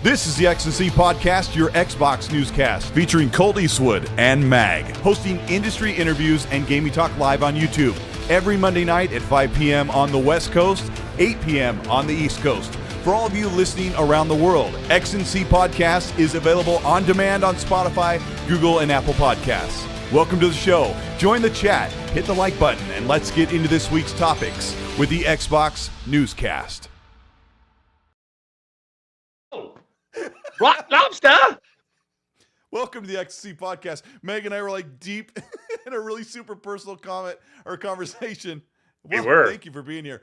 This is the X&C Podcast, your Xbox newscast, featuring Colteastwood and Mag, hosting industry interviews and gaming talk live on YouTube every Monday night at 5 p.m. on the West Coast, 8 p.m. on the East Coast. For all of you listening around the world, X&C Podcast is available on demand on Spotify, Google, and Apple Podcasts. Welcome to the show. Join the chat, hit the like button, and let's get into this week's topics with the Xbox newscast. Rock lobster. Welcome to the XC Podcast. Meg and I were like deep in a really super personal comment or conversation. Well, we were. Thank you for being here.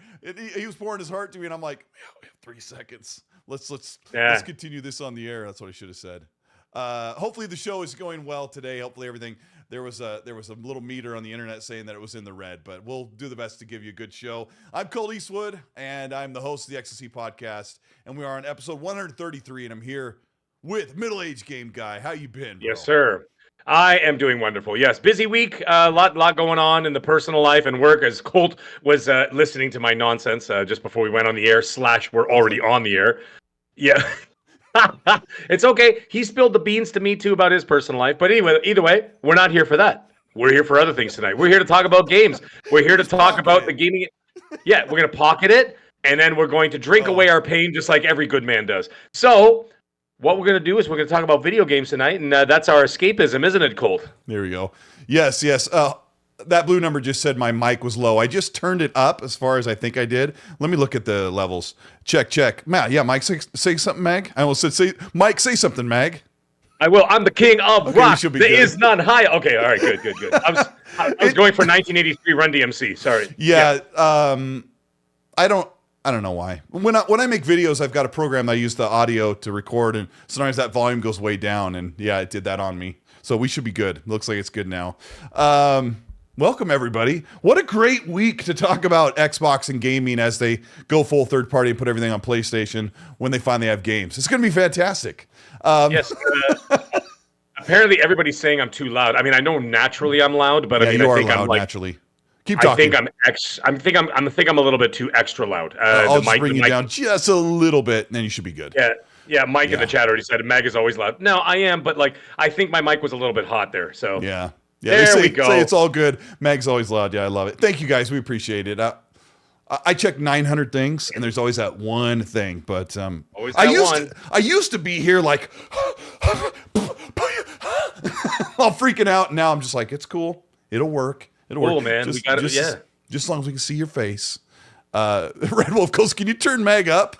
He was pouring his heart to me, and I'm like, we have 3 seconds. Let's continue this on the air. That's what I should have said. Hopefully the show is going well today. Hopefully everything. There was a little meter on the internet saying that it was in the red, but we'll do the best to give you a good show. I'm Colteastwood, and I'm the host of the XC Podcast, and we are on episode 133, and I'm here with middle-aged game guy. How you been, bro? Yes, sir. I am doing wonderful. Yes, busy week. Lot going on in the personal life and work. As Colt was listening to my nonsense just before we went on the air. / we're already on the air. Yeah. It's okay. He spilled the beans to me too about his personal life. But anyway, either way, we're not here for that. We're here for other things tonight. We're here to talk about games. We're here to talk about the gaming. Yeah, we're going to pocket it, and then we're going to drink away our pain just like every good man does. So what we're going to do is we're going to talk about video games tonight, and that's our escapism, isn't it, Colt? There we go. Yes. That blue number just said my mic was low. I just turned it up as far as I think I did. Let me look at the levels. Check. Matt, yeah, Mike, say something, Mag. I almost said, Mike, say something, Mag. I will. I'm the king of rock. There good. Is none high. Okay, all right, good. I was going for 1983 Run DMC. Sorry. Yeah. I don't know why. When I make videos, I've got a program that I use the audio to record, and sometimes that volume goes way down, and yeah, it did that on me. So we should be good. Looks like it's good now. Welcome, everybody. What a great week to talk about Xbox and gaming as they go full third party and put everything on PlayStation when they finally have games. It's going to be fantastic. Yes. Apparently, everybody's saying I'm too loud. I mean, I know naturally I'm loud, but I think I'm like naturally. Keep talking. I think I'm a little bit too extra loud. I'll just bring you down just a little bit, and then you should be good. Yeah. Mike in the chat already said Mag is always loud. No, I am, but like I think my mic was a little bit hot there. So yeah. There we go. Say it's all good. Mag's always loud. Yeah, I love it. Thank you guys. We appreciate it. I check 900 things, and there's always that one thing. But I used to be here like all freaking out. And now I'm just like, it's cool. It'll work. Cool, man. Just as long as we can see your face. Red Wolf goes, can you turn Mag up?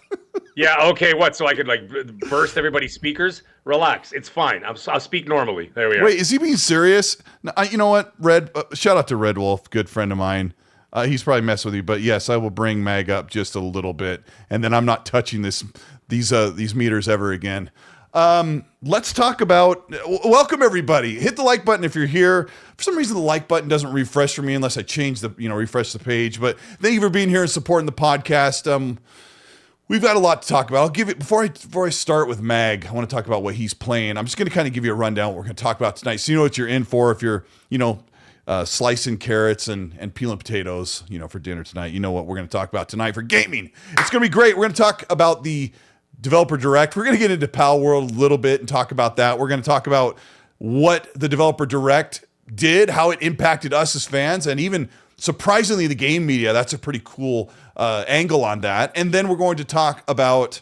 Yeah, okay, what? So I could like burst everybody's speakers? Relax, it's fine. I'll speak normally. There we are. Wait, is he being serious? No, you know what, Red? Shout out to Red Wolf, good friend of mine. He's probably messed with you, but yes, I will bring Mag up just a little bit, and then I'm not touching these meters ever again. Let's talk about. Welcome everybody. Hit the like button if you're here. For some reason, the like button doesn't refresh for me unless I change refresh the page. But thank you for being here and supporting the podcast. We've got a lot to talk about. I'll give it before I start with Mag. I want to talk about what he's playing. I'm just going to kind of give you a rundown of what we're going to talk about tonight, so you know what you're in for. If you're slicing carrots and peeling potatoes, for dinner tonight, you know what we're going to talk about tonight for gaming. It's going to be great. We're going to talk about the Developer Direct. We're going to get into Palworld a little bit and talk about that. We're going to talk about what the Developer Direct did, how it impacted us as fans, and even surprisingly the game media. That's a pretty cool angle on that. And then we're going to talk about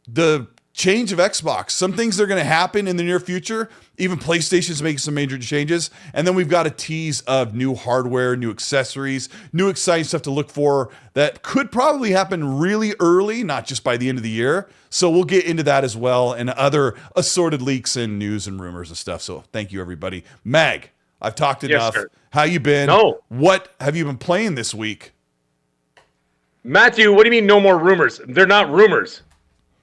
the change of Xbox. Some things that are going to happen in the near future. Even PlayStation's making some major changes. And then we've got a tease of new hardware, new accessories, new exciting stuff to look for that could probably happen really early, not just by the end of the year. So we'll get into that as well, and other assorted leaks and news and rumors and stuff. So thank you, everybody. Mag, I've talked enough. Sir. How you been? No. What have you been playing this week? Matthew, what do you mean no more rumors? They're not rumors.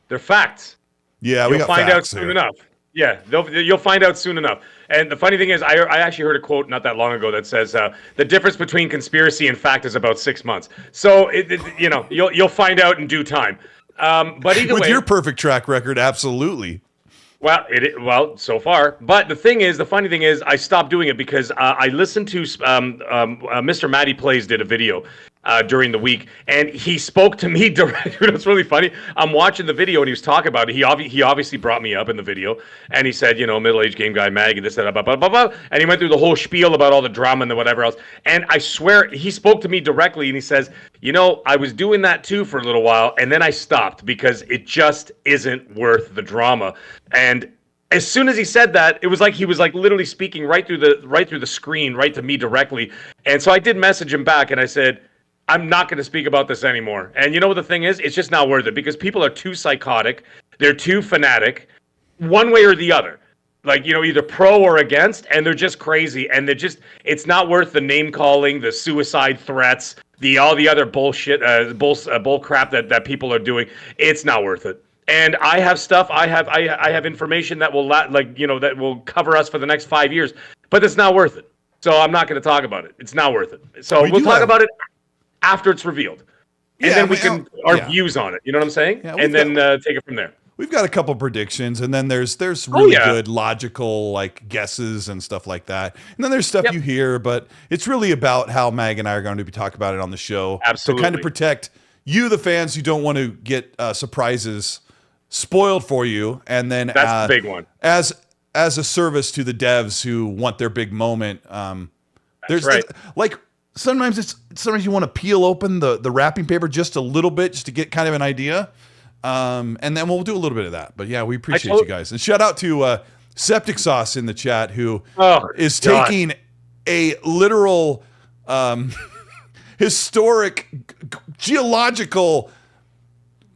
They're facts. Yeah, you'll find out soon enough. Yeah, you'll find out soon enough. And the funny thing is, I actually heard a quote not that long ago that says the difference between conspiracy and fact is about 6 months. So you'll find out in due time. But either way, with your perfect track record, absolutely. Well, so far. But the funny thing is, I stopped doing it because I listened to Mr. Matty Plays did a video, during the week, and he spoke to me directly. It's really funny. I'm watching the video, and he was talking about it. He obviously brought me up in the video, and he said, middle-aged game guy, Mag, and this, that, blah, blah, blah, blah. And he went through the whole spiel about all the drama and the whatever else. And I swear, he spoke to me directly, and he says, I was doing that too for a little while, and then I stopped because it just isn't worth the drama. And as soon as he said that, it was like he was like literally speaking right through the screen, right to me directly. And so I did message him back, and I said, I'm not going to speak about this anymore. And you know what the thing is? It's just not worth it because people are too psychotic. They're too fanatic, one way or the other. Like, either pro or against, and they're just crazy. And it's not worth the name calling, the suicide threats, all the other bullshit, bull crap that people are doing. It's not worth it. And I have stuff. I have information that will that will cover us for the next 5 years, but it's not worth it. So I'm not going to talk about it. It's not worth it. So we'll talk about it after it's revealed, and then we can our views on it. You know what I'm saying? Yeah, and then take it from there. We've got a couple predictions, and then there's really good logical guesses and stuff like that. And then there's stuff you hear, but it's really about how Mag and I are going to be talking about it on the show. Absolutely. To kind of protect you, the fans, who don't want to get surprises spoiled for you, and then that's the big one. As a service to the devs who want their big moment. There's right. Sometimes you want to peel open the wrapping paper just a little bit just to get kind of an idea. And then we'll do a little bit of that. But yeah, we appreciate you guys. And shout out to Septic Sauce in the chat who is taking a literal historic geological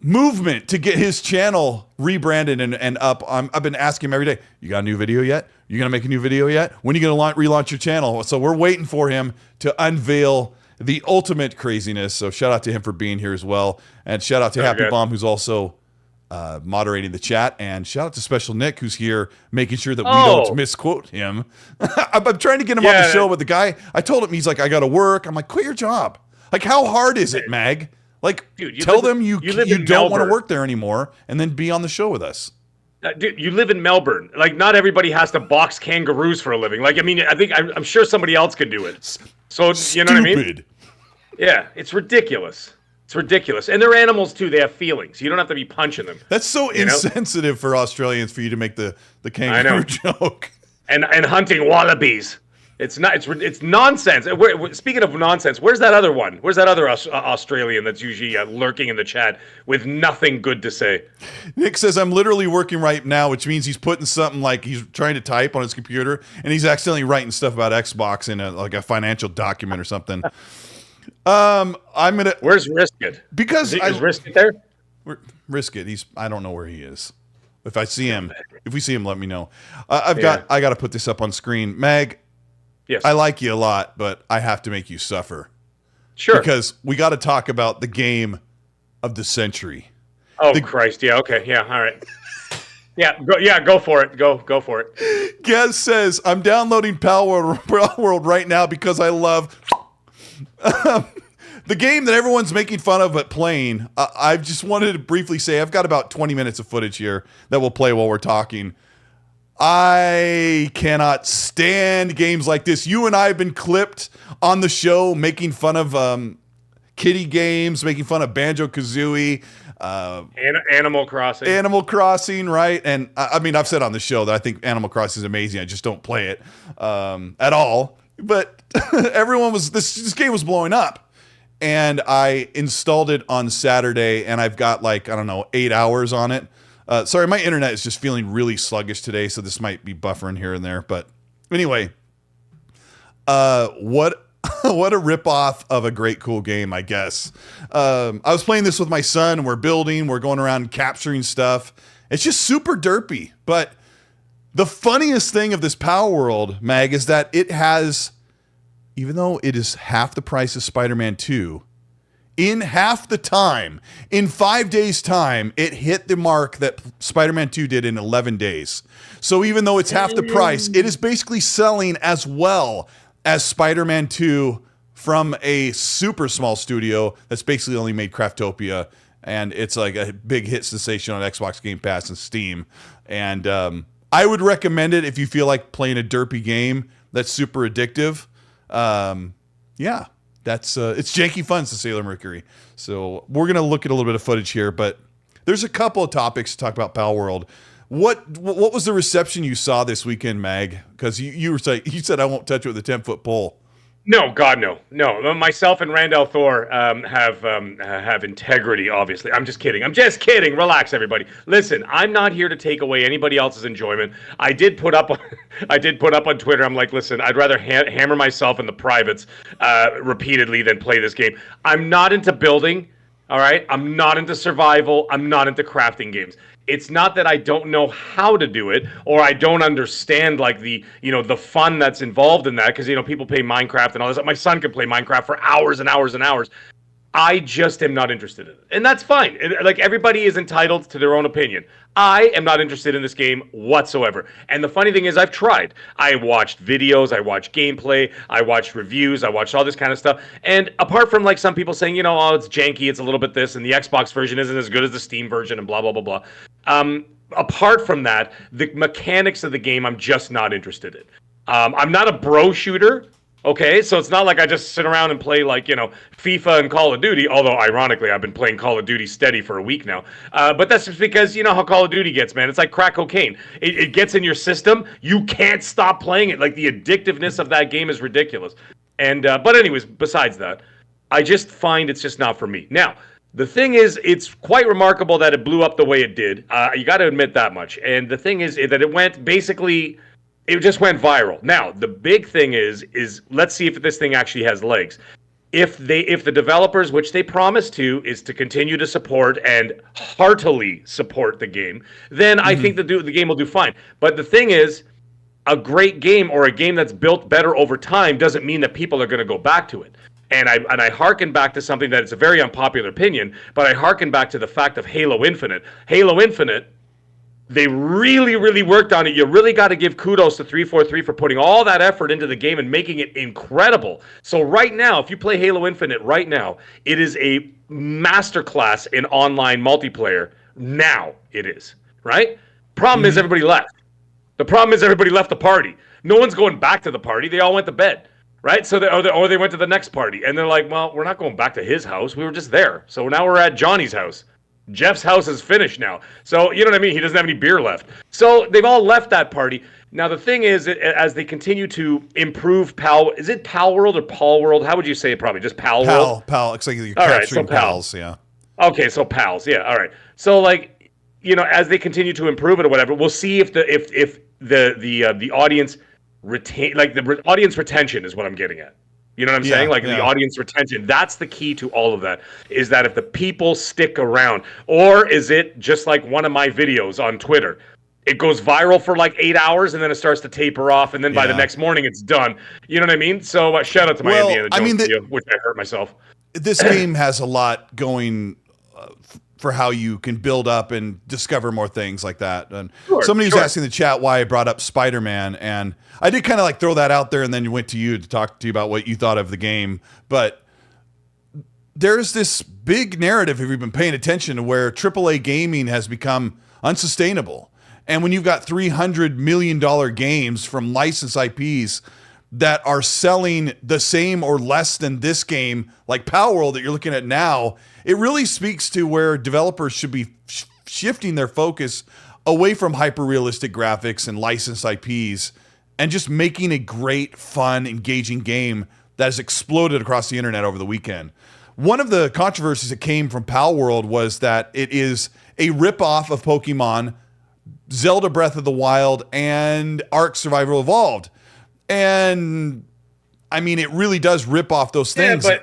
movement to get his channel rebranded and up. I've been asking him every day, you got a new video yet? You going to make a new video yet? When are you going to relaunch your channel? So we're waiting for him to unveil the ultimate craziness. So shout out to him for being here as well. And shout out to Happy Bomb, who's also moderating the chat. And shout out to Special Nick, who's here making sure that we don't misquote him. I'm trying to get him on the show, but the guy, I told him, he's like, I got to work. I'm like, quit your job. Like, how hard is it, Mag? Like, dude, tell them you don't want to work there anymore, and then be on the show with us. Dude, you live in Melbourne. Like, not everybody has to box kangaroos for a living. Like, I mean, I'm sure somebody else could do it. So, you know what I mean? Yeah, it's ridiculous. It's ridiculous. And they're animals, too. They have feelings. You don't have to be punching them. That's so insensitive for Australians for you to make the kangaroo joke. And hunting wallabies. It's not. It's nonsense. Speaking of nonsense, where's that other one? Where's that other Australian that's usually lurking in the chat with nothing good to say? Nick says, I'm literally working right now, which means he's putting something like he's trying to type on his computer, and he's accidentally writing stuff about Xbox in a financial document or something. I'm gonna. Where's Risket? Because is Risket there? Risket. I don't know where he is. If we see him, let me know. I got to put this up on screen. Mag. Yes. I like you a lot, but I have to make you suffer. Sure. Because we got to talk about the game of the century. Oh, Christ. Yeah, okay. Yeah, all right. Go for it. Go for it. Gaz says, I'm downloading Palworld right now because I love the game that everyone's making fun of but playing. I just wanted to briefly say, I've got about 20 minutes of footage here that we'll play while we're talking. I cannot stand games like this. You and I have been clipped on the show making fun of kiddie games, making fun of Banjo-Kazooie. Animal Crossing. Animal Crossing, right? And I mean, I've said on the show that I think Animal Crossing is amazing. I just don't play it at all. But this game was blowing up. And I installed it on Saturday, and I've got 8 hours on it. Sorry, my internet is just feeling really sluggish today, so this might be buffering here and there. But anyway, what a ripoff of a great, cool game, I guess. I was playing this with my son. We're building. We're going around capturing stuff. It's just super derpy. But the funniest thing of this Palworld, Mag, is that it has, even though it is half the price of Spider-Man 2, in half the time, in 5 days' time, it hit the mark that Spider-Man 2 did in 11 days. So even though it's half the price, it is basically selling as well as Spider-Man 2 from a super small studio that's basically only made Craftopia. And it's like a big hit sensation on Xbox Game Pass and Steam. And I would recommend it if you feel like playing a derpy game that's super addictive. Yeah. That's it's janky fun, to Sailor Mercury. So we're gonna look at a little bit of footage here, but there's a couple of topics to talk about Palworld. What was the reception you saw this weekend, Mag? Because you said I won't touch it with a 10-foot pole. No, God, no. Myself and Randall Thor have integrity. Obviously, I'm just kidding. Relax, everybody. Listen, I'm not here to take away anybody else's enjoyment. I did put up on Twitter. I'm like, listen, I'd rather hammer myself in the privates repeatedly than play this game. I'm not into building. All right, I'm not into survival. I'm not into crafting games. It's not that I don't know how to do it or I don't understand like the fun that's involved in that, because people play Minecraft and all this. My son can play Minecraft for hours and hours and hours. I just am not interested in it. And that's fine. Like, everybody is entitled to their own opinion. I am not interested in this game whatsoever. And the funny thing is, I've tried. I watched videos, I watched gameplay, I watched reviews, I watched all this kind of stuff. And apart from like some people saying, oh, it's janky, it's a little bit this, and the Xbox version isn't as good as the Steam version, and blah, blah, blah, blah. Apart from that, the mechanics of the game, I'm just not interested in. I'm not a bro shooter. Okay, so it's not like I just sit around and play like, FIFA and Call of Duty, although ironically I've been playing Call of Duty steady for a week now. But that's just because you know how Call of Duty gets, man. It's like crack cocaine. It gets in your system. You can't stop playing it. Like, the addictiveness of that game is ridiculous. And but anyways, besides that, I just find it's just not for me. Now, the thing is, it's quite remarkable that it blew up the way it did. You got to admit that much. And the thing is that it went basically... It just went viral. Now, the big thing is let's see if this thing actually has legs. If the developers, which they promised to, is to continue to support and heartily support the game, then I think the game will do fine. But the thing is, a great game or a game that's built better over time doesn't mean that people are going to go back to it. And I hearken back to something that is a very unpopular opinion, but I hearken back to the fact of Halo Infinite. Halo Infinite, they really, really worked on it. You really got to give kudos to 343 for putting all that effort into the game and making it incredible. So right now, if you play Halo Infinite right now, it is a masterclass in online multiplayer. Now it is, right? Problem is everybody left. The problem is everybody left the party. No one's going back to the party. They all went to bed, right? So they went to the next party. And they're like, well, we're not going back to his house. We were just there. So now we're at Johnny's house. Jeff's house is finished now. So, you know what I mean? He doesn't have any beer left. So they've all left that party. Now, the thing is, as they continue to improve is it Palworld or Palworld? How would you say it? Probably just Palworld? Pal. It's like you're capturing pals, yeah. Okay, so pals, yeah, all right. So, like, as they continue to improve it or whatever, we'll see if the audience audience retention is what I'm getting at. You know what I'm saying? Like, the audience retention. That's the key to all of that, is that if the people stick around, or is it just like one of my videos on Twitter? It goes viral for like 8 hours and then it starts to taper off, and then by the next morning it's done. You know what I mean? So shout out to my Indiana Jones video, which I hurt myself. This game has a lot going for how you can build up and discover more things like that. And somebody was asking in the chat why I brought up Spider-Man, and I did kind of like throw that out there and then went to you to talk to you about what you thought of the game. But there's this big narrative, if you've been paying attention, to where AAA gaming has become unsustainable. And when you've got $300 million games from licensed IPs that are selling the same or less than this game, like Palworld that you're looking at now, it really speaks to where developers should be shifting their focus away from hyper-realistic graphics and licensed IPs and just making a great, fun, engaging game that has exploded across the internet over the weekend. One of the controversies that came from Palworld was that it is a ripoff of Pokemon, Zelda Breath of the Wild, and Ark Survival Evolved. And I mean, it really does rip off those things. Yeah,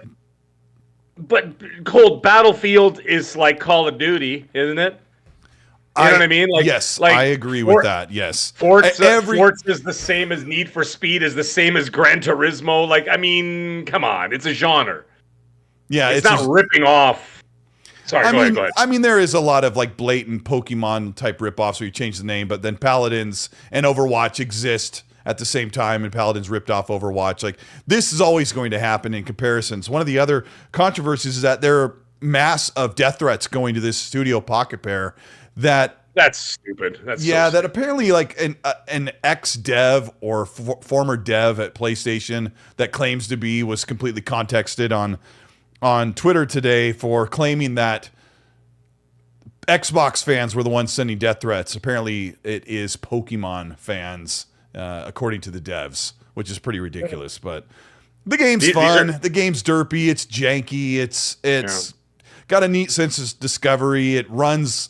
but Cold Battlefield is like Call of Duty, isn't it? You know what I mean? Like, yes, like I agree with that. Yes. Forza is the same as Need for Speed, is the same as Gran Turismo. Like, I mean, come on. It's a genre. Yeah. It's not ripping off. Sorry, go ahead. I mean, there is a lot of like blatant Pokemon type ripoffs where you change the name, but then Paladins and Overwatch exist at the same time, and Paladins ripped off Overwatch. Like, this is always going to happen in comparisons. One of the other controversies is that there are mass of death threats going to this studio Pocket Pair that That's stupid. That's Yeah, so that stupid. apparently like an ex dev or former dev at PlayStation that claims to be was completely contexted on Twitter today for claiming that Xbox fans were the ones sending death threats. Apparently, it is Pokemon fans, according to the devs, which is pretty ridiculous. But the game's fun. The game's derpy. It's janky. It's got a neat sense of discovery. It runs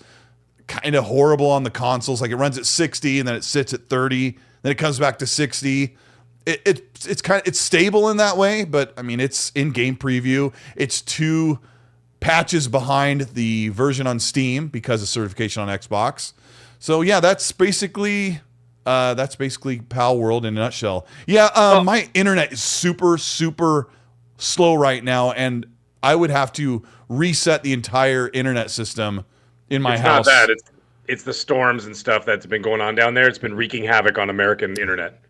kind of horrible on the consoles. Like it runs at 60 and then it sits at 30. Then it comes back to 60. It's stable in that way. But I mean, it's in game preview. It's 2 patches behind the version on Steam because of certification on Xbox. So yeah, that's basically Palworld in a nutshell. Yeah, my internet is super slow right now, and I would have to reset the entire internet system in my house. It's not that. It's the storms and stuff that's been going on down there. It's been wreaking havoc on American internet.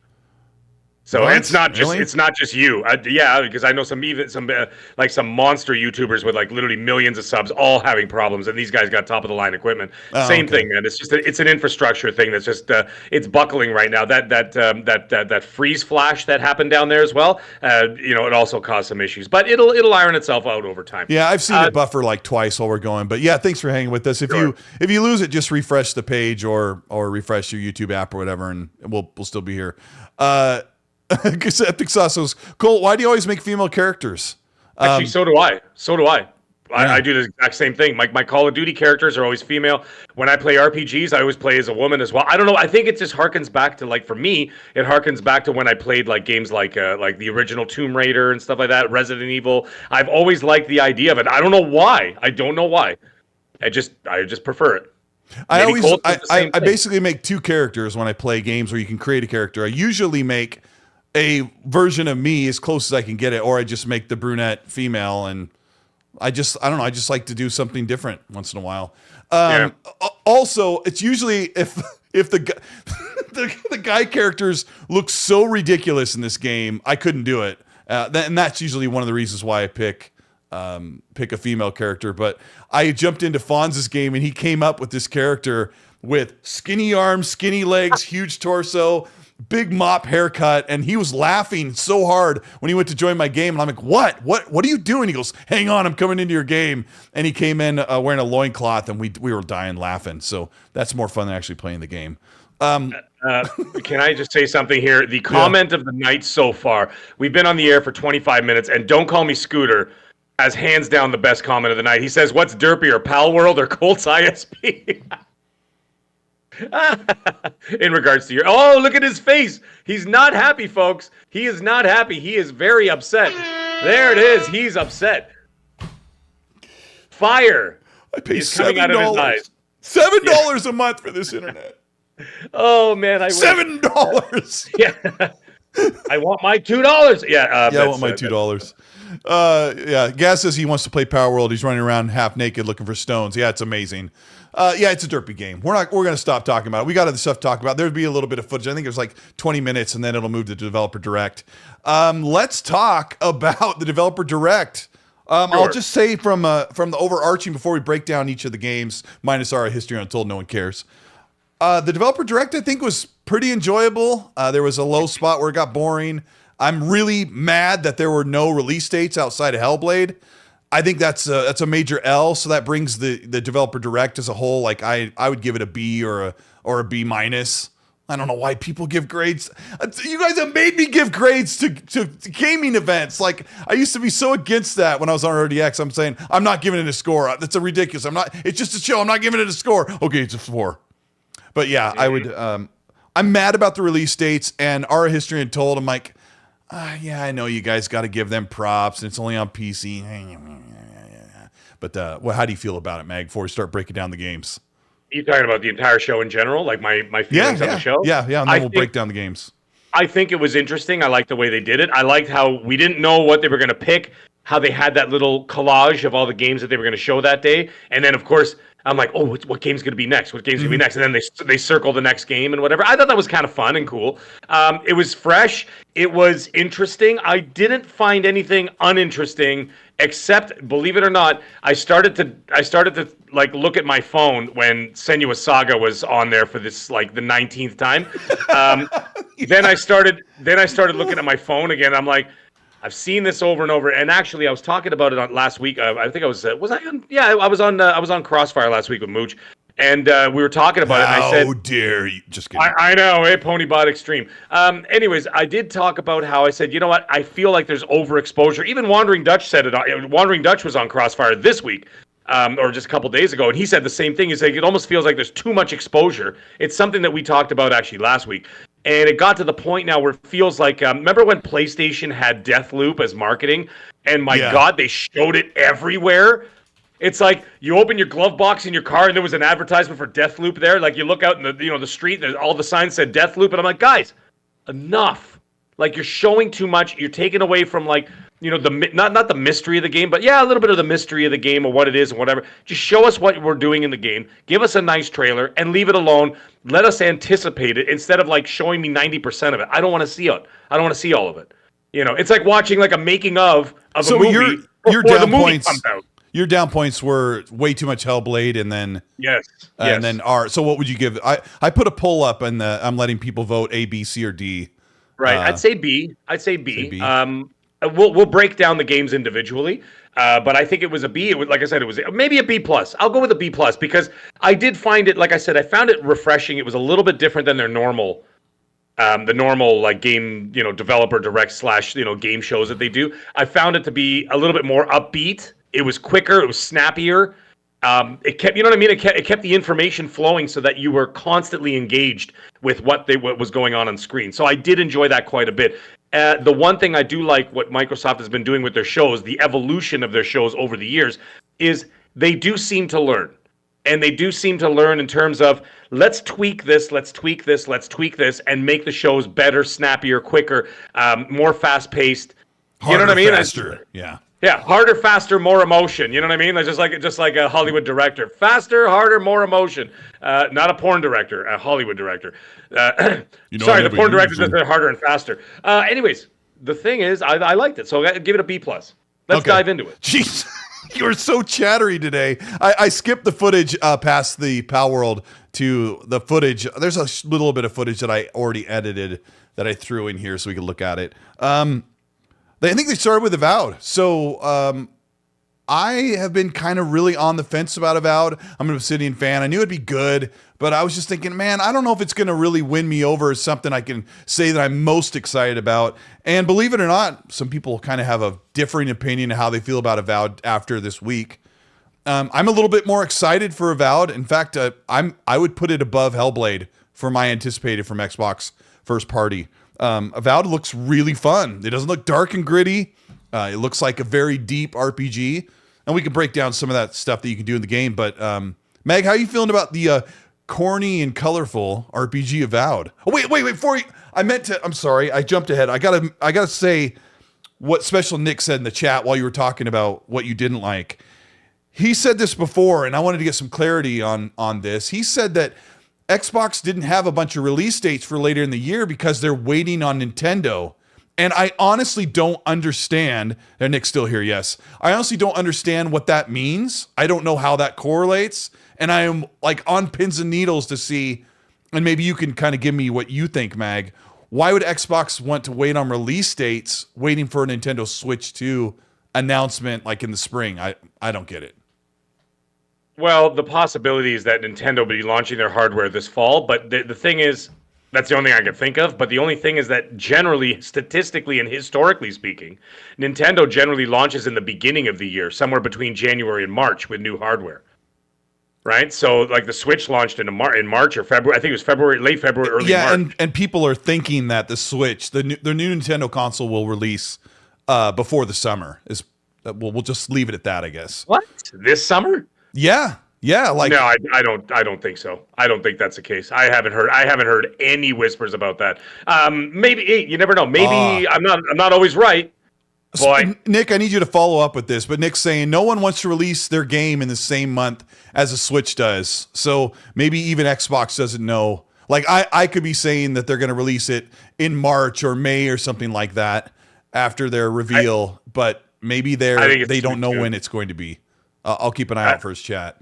So What? it's not just Really? it's not just you. Yeah, because I know some monster YouTubers with like literally millions of subs all having problems, and these guys got top of the line equipment. Same thing, man. It's just it's an infrastructure thing that's just it's buckling right now. That freeze flash that happened down there as well. It also caused some issues, but it'll iron itself out over time. Yeah, I've seen it buffer like twice while we're going. But yeah, thanks for hanging with us. If you lose it, just refresh the page or refresh your YouTube app or whatever, and we'll still be here. Haptics also goes, Colt, why do you always make female characters? Actually, so do I. I do the exact same thing. My Call of Duty characters are always female. When I play RPGs, I always play as a woman as well. I don't know. I think it just harkens back to, like, for me, it harkens back to when I played like games like the original Tomb Raider and stuff like that, Resident Evil. I've always liked the idea of it. I don't know why. I just prefer it. I basically make 2 characters when I play games where you can create a character. I usually make a version of me as close as I can get it, or I just make the brunette female, and I don't know. I just like to do something different once in a while. Also, it's usually if the the guy characters look so ridiculous in this game, I couldn't do it. And that's usually one of the reasons why I pick a female character. But I jumped into Fonz's game, and he came up with this character with skinny arms, skinny legs, huge torso, big mop haircut, and he was laughing so hard when he went to join my game, and I'm like, what are you doing? He goes, hang on, I'm coming into your game. And he came in wearing a loincloth, and we were dying laughing. So that's more fun than actually playing the game. Can I just say something here? The comment of the night so far, we've been on the air for 25 minutes, and Don't Call Me Scooter as hands down the best comment of the night. He says, what's derpier, Palworld or Colt's ISP? In regards to look at his face. He's not happy, folks. He is not happy. He is very upset. There it is. He's upset. Fire. I pay coming out of his eyes. $7 a month for this internet. Oh man, $7. Yeah. I want my $2. Yeah, I want my $2. Gaz says he wants to play Palworld. He's running around half naked looking for stones. Yeah, it's amazing. It's a derpy game. We're going to stop talking about it. We got other stuff to talk about. There'd be a little bit of footage. I think it was like 20 minutes, and then it'll move to Developer Direct. Let's talk about the Developer Direct. Sure. I'll just say from the overarching before we break down each of the games, minus our history untold, no one cares. The Developer Direct, I think, was pretty enjoyable. There was a low spot where it got boring. I'm really mad that there were no release dates outside of Hellblade. I think that's a major L. So that brings the Developer Direct as a whole. Like I would give it a B or a B minus. I don't know why people give grades. You guys have made me give grades to gaming events. Like I used to be so against that when I was on RDX. I'm saying I'm not giving it a score. That's a ridiculous. It's just a show. I'm not giving it a score. Okay, it's a 4. But yeah, I would. I'm mad about the release dates and our history untold. I'm like, I know you guys got to give them props, and it's only on PC. But how do you feel about it, Mag? Before we start breaking down the games, you talking about the entire show in general, like my feelings on the show? Yeah, and then we'll break down the games. I think it was interesting. I liked the way they did it. I liked how we didn't know what they were going to pick, how they had that little collage of all the games that they were going to show that day. And then, of course, I'm like, oh, what game's going to be next? What game's going to be next? And then they circle the next game and whatever. I thought that was kind of fun and cool. It was fresh. It was interesting. I didn't find anything uninteresting, except, believe it or not, I started to like look at my phone when Senua Saga was on there for this like the 19th time. Then I started looking at my phone again. I'm like, I've seen this over and over, and actually, I was talking about it on last week. I think I was I on? Yeah, I was on Crossfire last week with Mooch, and we were talking about it. And I said, "How dare you?" Just kidding. I know, Ponybot Extreme. Anyways, I did talk about how I said, you know what? I feel like there's overexposure. Even Wandering Dutch said it. Wandering Dutch was on Crossfire this week, or just a couple days ago, and he said the same thing. He's like, it almost feels like there's too much exposure. It's something that we talked about actually last week. And it got to the point now where it feels like, remember when PlayStation had Deathloop as marketing? And my God, they showed it everywhere. It's like you open your glove box in your car and there was an advertisement for Deathloop there. Like you look out in the street, and all the signs said Deathloop. And I'm like, guys, enough. Like you're showing too much. You're taking away from not the mystery of the game, but yeah, a little bit of the mystery of the game or what it is and whatever. Just show us what we're doing in the game. Give us a nice trailer and leave it alone. Let us anticipate it instead of like showing me 90% of it. I don't want to see it. I don't want to see all of it. It's like watching like a making of a movie your before the down movie points, comes out. Your down points were way too much Hellblade, and then and then R. So what would you give? I put a poll up, and I'm letting people vote A, B, C, or D. Right, I'd say B. We'll break down the games individually, but I think it was a B. It was, like I said, it was maybe a B plus. I'll go with a B plus because I did find it. Like I said, I found it refreshing. It was a little bit different than their normal, the normal like game, developer direct / game shows that they do. I found it to be a little bit more upbeat. It was quicker. It was snappier. It kept, you know what I mean? It kept the information flowing so that you were constantly engaged with what was going on screen. So I did enjoy that quite a bit. The one thing I do like what Microsoft has been doing with their shows, the evolution of their shows over the years, is they do seem to learn. And they do seem to learn in terms of, let's tweak this, and make the shows better, snappier, quicker, more fast-paced. Harder, you know what I mean? Faster. Yeah, harder, faster, more emotion. You know what I mean? Just like a Hollywood director. Faster, harder, more emotion. Not a porn director, a Hollywood director. Sorry, the porn director does it harder and faster. Anyways, the thing is, I liked it, so I give it a B plus. Let's dive into it. Jeez, you're so chattery today. I skipped the footage past the Palworld to the footage. There's a little bit of footage that I already edited that I threw in here so we could look at it. I think they started with Avowed. So I have been kind of really on the fence about Avowed. I'm an Obsidian fan. I knew it'd be good, but I was just thinking, man, I don't know if it's going to really win me over as something I can say that I'm most excited about. And believe it or not, some people kind of have a differing opinion of how they feel about Avowed after this week. I'm a little bit more excited for Avowed. In fact, I would put it above Hellblade for my anticipated from Xbox first party. Avowed looks really fun. It doesn't look dark and gritty. It looks like a very deep RPG, and we can break down some of that stuff that you can do in the game. But Meg, how are you feeling about the corny and colorful RPG Avowed? Oh, wait! Before you, I'm sorry, I jumped ahead. I gotta say what Special Nick said in the chat while you were talking about what you didn't like. He said this before, and I wanted to get some clarity on this. He said that Xbox didn't have a bunch of release dates for later in the year because they're waiting on Nintendo. And I honestly don't understand. And Nick's still here, yes. I honestly don't understand what that means. I don't know how that correlates. And I am like on pins and needles to see, and maybe you can kind of give me what you think, Mag. Why would Xbox want to wait on release dates, waiting for a Nintendo Switch 2 announcement like in the spring? I don't get it. Well, the possibility is that Nintendo will be launching their hardware this fall, but the thing is, that's the only thing I can think of. But the only thing is that generally, statistically and historically speaking, Nintendo generally launches in the beginning of the year, somewhere between January and March with new hardware. Right? So like the Switch launched in March or February. I think it was February, late February, early March. Yeah, and people are thinking that the Switch, the new Nintendo console will release before the summer. We'll just leave it at that, I guess. What? This summer? Yeah. Like no, I don't think so. I don't think that's the case. I haven't heard any whispers about that. Maybe you never know. Maybe I'm not always right. Boy, Nick, I need you to follow up with this, but Nick's saying no one wants to release their game in the same month as a Switch does. So maybe even Xbox doesn't know. Like I could be saying that they're going to release it in March or May or something like that after their reveal, but maybe they don't know when it's going to be. I'll keep an eye out for his chat.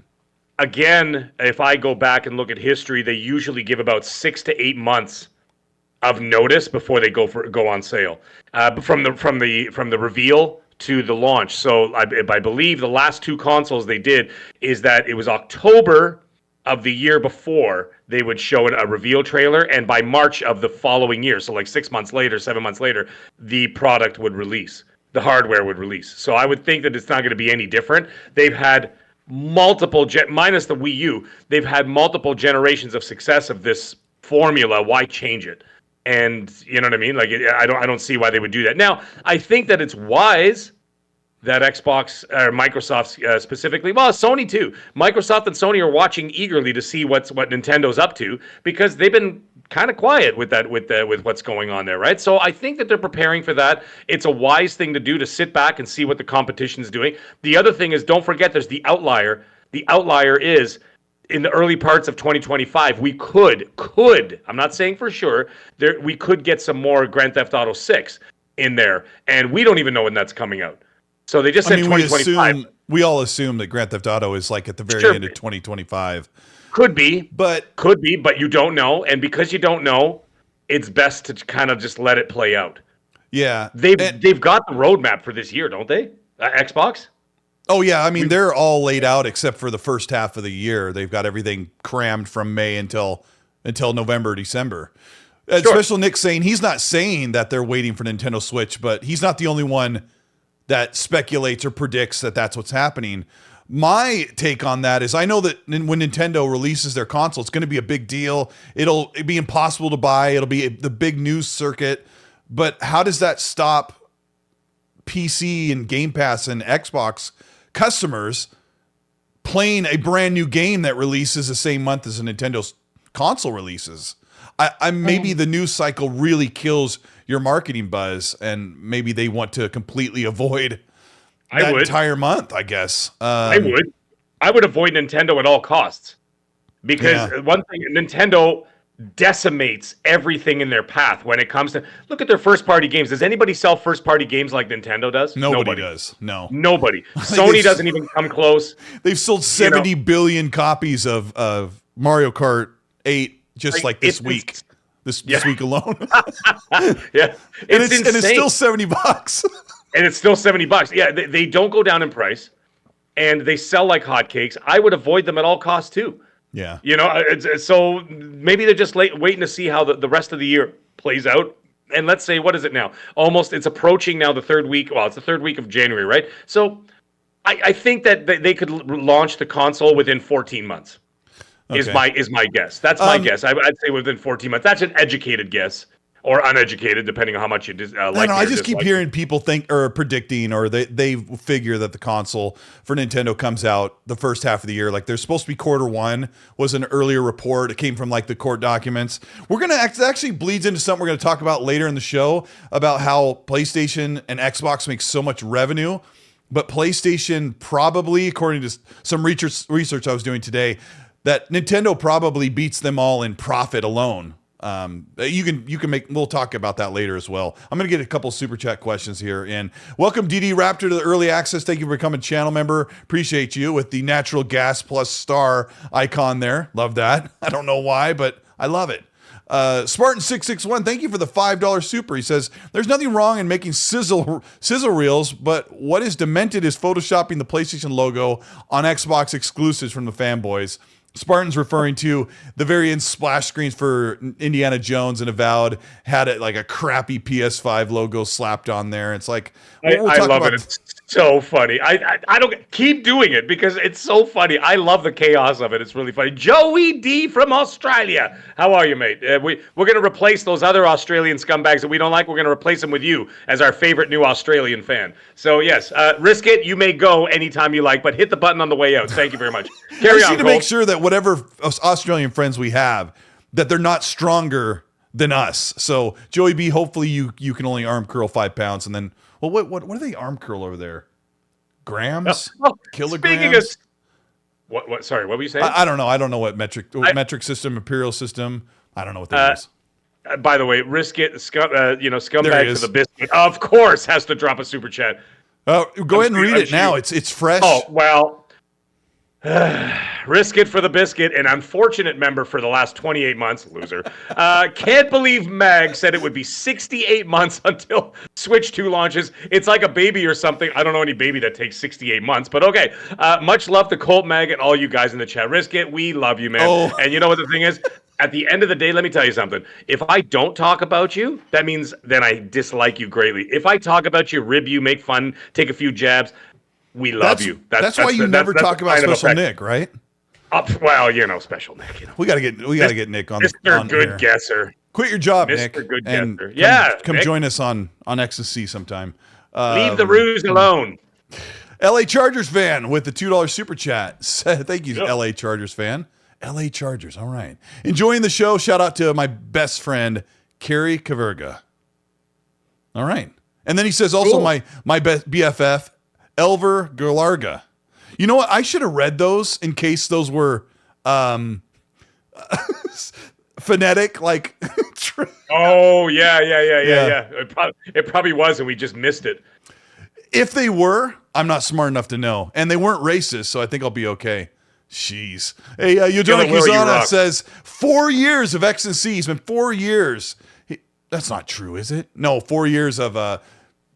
Again, if I go back and look at history, they usually give about 6 to 8 months of notice before they go on sale, from the reveal to the launch. So I believe the last 2 consoles they did is that it was October of the year before they would show a reveal trailer, and by March of the following year, so like 6 months later, 7 months later, the product would release, the hardware would release. So I would think that it's not going to be any different. They've had multiple minus the Wii U, they've had multiple generations of success of this formula. Why change it? And you know what I mean? Like, I don't see why they would do that. Now, I think that it's wise that Xbox or Microsoft specifically, well, Sony too. Microsoft and Sony are watching eagerly to see what Nintendo's up to, because they've been kind of quiet with what's going on there, right? So I think that they're preparing for that. It's a wise thing to do, to sit back and see what the competition's doing. The other thing is, don't forget, there's the outlier. The outlier is, in the early parts of 2025, we could, I'm not saying for sure, we could get some more Grand Theft Auto 6 in there, and we don't even know when that's coming out. So they just said 2025. We all assume that Grand Theft Auto is like at the very end of 2025. Could be, but you don't know, and because you don't know, it's best to kind of just let it play out. Yeah. They've got the roadmap for this year, don't they? Xbox? Oh, yeah. I mean, they're all laid out except for the first half of the year. They've got everything crammed from May until November, December. Sure. Special Nick saying he's not saying that they're waiting for Nintendo Switch, but he's not the only one that speculates or predicts that that's what's happening. My take on that is, I know that when Nintendo releases their console, it's going to be a big deal. It'll be impossible to buy. It'll be the big news circuit. But how does that stop PC and Game Pass and Xbox customers playing a brand new game that releases the same month as a Nintendo's console releases? Maybe the news cycle really kills your marketing buzz, and maybe they want to completely avoid that entire month, I guess. I would avoid Nintendo at all costs, because one thing, Nintendo decimates everything in their path when it comes to, look at their first party games. Does anybody sell first party games like Nintendo does? Nobody does. No. Nobody. Sony doesn't even come close. They've sold 70 billion copies of Mario Kart 8 just like this week. This week alone. Yeah. And it's still $70. And it's still $70. Yeah, they don't go down in price, and they sell like hotcakes. I would avoid them at all costs too. Yeah. You know, so maybe they're just waiting to see how the rest of the year plays out. And let's say, what is it now? It's approaching now the third week. Well, it's the third week of January, right? So I think that they could launch the console within 14 months. Okay. Is my guess. That's my guess. I'd say within 14 months. That's an educated guess, or uneducated, depending on how much you like. I just keep hearing people think or predicting, or they figure that the console for Nintendo comes out the first half of the year. Like, there's supposed to be Q1 was an earlier report. It came from like the court documents. We're gonna actually bleeds into something we're gonna talk about later in the show about how PlayStation and Xbox make so much revenue, but PlayStation probably, according to some research I was doing today, that Nintendo probably beats them all in profit alone. We'll talk about that later as well. I'm going to get a couple super chat questions here. And welcome DD Raptor to the early access. Thank you for becoming a channel member. Appreciate you with the natural gas plus star icon there. Love that. I don't know why, but I love it. Spartan661, thank you for the $5 super. He says, there's nothing wrong in making sizzle reels, but what is demented is photoshopping the PlayStation logo on Xbox exclusives from the fanboys. Spartan's referring to the variant splash screens for Indiana Jones and Avowed had it like a crappy PS5 logo slapped on there. It's like, I love it. It's so funny. I don't keep doing it because it's so funny. I love the chaos of it. It's really funny. Joey D from Australia. How are you, mate? We're going to replace those other Australian scumbags that we don't like. We're going to replace them with you as our favorite new Australian fan. So yes, risk it. You may go anytime you like, but hit the button on the way out. Thank you very much. Carry on, to make sure that whatever Australian friends we have, that they're not stronger than us. So Joey B, hopefully you can only arm curl 5 pounds, and then what do they arm curl over there? Grams, kilograms. Speaking of what? Sorry, what were you saying? I don't know. I don't know what metric system, imperial system. I don't know what that is. By the way, Risket, scumbag for the biscuit, of course, has to drop a super chat. Go ahead and read it now. It's fresh. Oh, well. Risk it for the biscuit, an unfortunate member for the last 28 months, loser. Can't believe Mag said it would be 68 months until Switch 2 launches. It's like a baby or something. I don't know any baby that takes 68 months, but okay. Much love to Colt, Mag, and all you guys in the chat. Risk it. We love you, man. Oh. And you know what the thing is? At the end of the day, let me tell you something. If I don't talk about you, that means then I dislike you greatly. If I talk about you, rib you, make fun, take a few jabs, we love you. That's why you never talk about Special Nick, right? Well, Special Nick. We gotta get Nick on. Mr. Good Guesser. Quit your job, Mr. Nick. Good and Guesser. come Nick. join us on Ecstasy sometime. Leave the ruse alone. LA Chargers fan with the $2 super chat. Thank you, LA Chargers fan. LA Chargers. All right. Enjoying the show. Shout out to my best friend, Carrie Kaverga. All right. And then he says also Cool. my BFF, Elver Galarga. You know what? I should have read those in case those were phonetic, like. Oh, yeah. It probably was, and we just missed it. If they were, I'm not smart enough to know. And they weren't racist, so I think I'll be okay. Jeez. Hey, Yodona Kizana says 4 years of X and C. He's been 4 years. That's not true, is it? No, 4 years of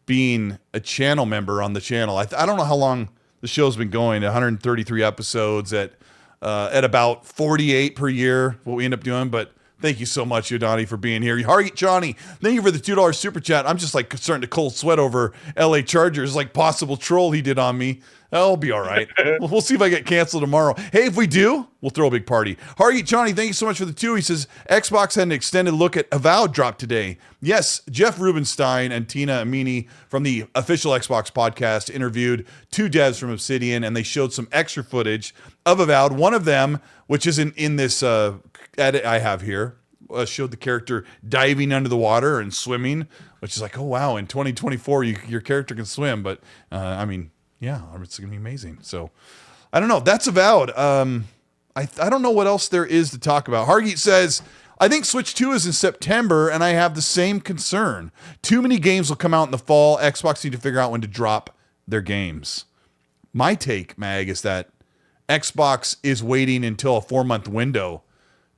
being a channel member on the channel. I don't know how long the show's been going. 133 episodes at about 48 per year, what we end up doing. But thank you so much, Yodani, for being here. Hargit Johnny, thank you for the $2 super chat. I'm just like starting to cold sweat over LA Chargers, like possible troll he did on me. I'll be all right. We'll see if I get canceled tomorrow. Hey, if we do, we'll throw a big party. Hargit Johnny, thank you so much for the 2. He says, Xbox had an extended look at Avowed drop today. Yes, Jeff Rubenstein and Tina Amini from the official Xbox podcast interviewed 2 devs from Obsidian, and they showed some extra footage of Avowed. One of them, which isn't in this edit I have here, showed the character diving under the water and swimming, which is like, oh, wow, in 2024, your character can swim. But, I mean, yeah, it's going to be amazing. So, I don't know. That's Avowed. I don't know what else there is to talk about. Hargit says, I think Switch 2 is in September, and I have the same concern. Too many games will come out in the fall. Xbox need to figure out when to drop their games. My take, Mag, is that Xbox is waiting until a 4-month window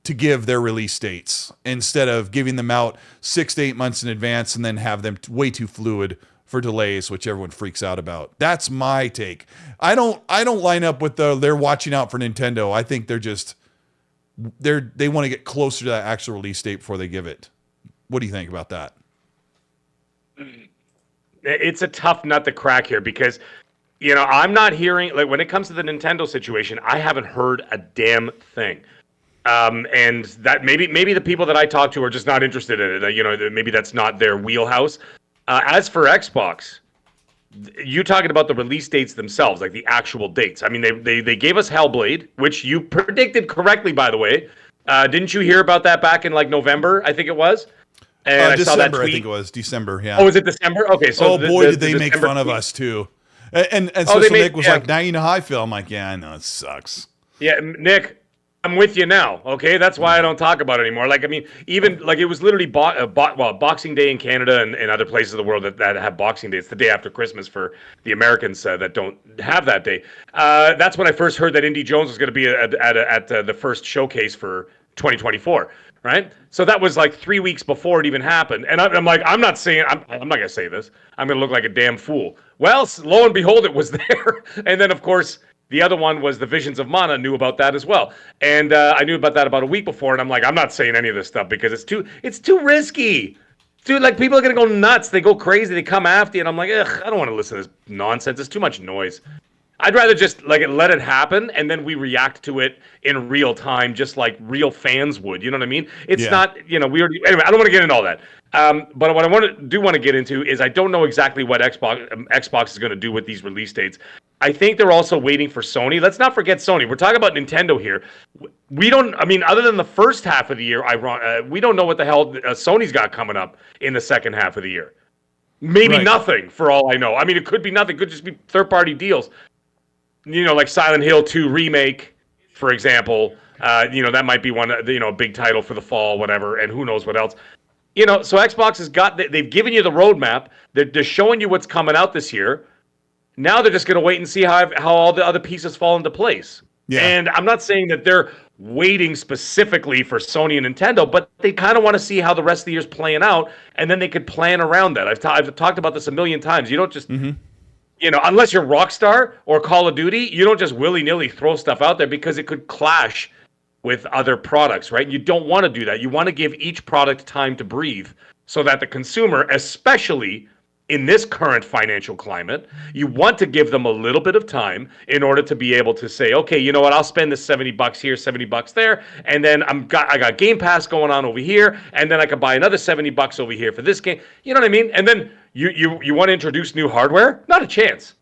to give their release dates instead of giving them out 6 to 8 months in advance and then have them way too fluid for delays, which everyone freaks out about. That's my take. I don't line up with they're watching out for Nintendo. I think they want to get closer to that actual release date before they give it. What do you think about that? It's a tough nut to crack here because, I'm not hearing, like, when it comes to the Nintendo situation, I haven't heard a damn thing. And that maybe the people that I talk to are just not interested in it. Maybe that's not their wheelhouse. As for Xbox, you talking about the release dates themselves, like the actual dates. I mean, they gave us Hellblade, which you predicted correctly, by the way. Didn't you hear about that back in like November? I think it was. And I saw that tweet. I think it was December. Yeah. Oh, was it December? Okay. So did they make fun of us too? And so Nick was like, "Now you know how I feel." I'm like, "Yeah, I know it sucks." Yeah, Nick. I'm with you now, okay? That's why I don't talk about it anymore. Like, I mean, even, like, it was literally Boxing Day in Canada and other places of the world that have Boxing Day. It's the day after Christmas for the Americans that don't have that day. That's when I first heard that Indy Jones was going to be at the first showcase for 2024, right? So that was like 3 weeks before it even happened. And I'm like, I'm not going to say this. I'm going to look like a damn fool. Well, lo and behold, it was there. And then, of course, the other one was the Visions of Mana. Knew about that as well, and I knew about that about a week before. And I'm like, I'm not saying any of this stuff because it's too risky, dude. Like, people are gonna go nuts. They go crazy. They come after you, and I'm like, ugh, I don't want to listen to this nonsense. It's too much noise. I'd rather just let it happen, and then we react to it in real time, just like real fans would. You know what I mean? It's not, we already. Anyway, I don't want to get into all that. But what I want to get into is I don't know exactly what Xbox is going to do with these release dates. I think they're also waiting for Sony. Let's not forget Sony. We're talking about Nintendo here. We don't. I mean, other than the first half of the year, we don't know what the hell Sony's got coming up in the second half of the year. Maybe nothing, for all I know. I mean, it could be nothing. It could just be third-party deals. Like Silent Hill 2 remake, for example. That might be one. A big title for the fall, whatever, and who knows what else. So Xbox has got. They've given you the roadmap. They're showing you what's coming out this year. Now they're just going to wait and see how all the other pieces fall into place. Yeah. And I'm not saying that they're waiting specifically for Sony and Nintendo, but they kind of want to see how the rest of the year's playing out, and then they could plan around that. I've talked about this a million times. You don't just, unless you're Rockstar or Call of Duty, you don't just willy-nilly throw stuff out there because it could clash with other products, right? You don't want to do that. You want to give each product time to breathe so that the consumer, especially in this current financial climate, you want to give them a little bit of time in order to be able to say, okay, you know what, I'll spend this $70 here, $70 there, and then I got Game Pass going on over here, and then I can buy another $70 over here for this game. You know what I mean? And then you want to introduce new hardware? Not a chance.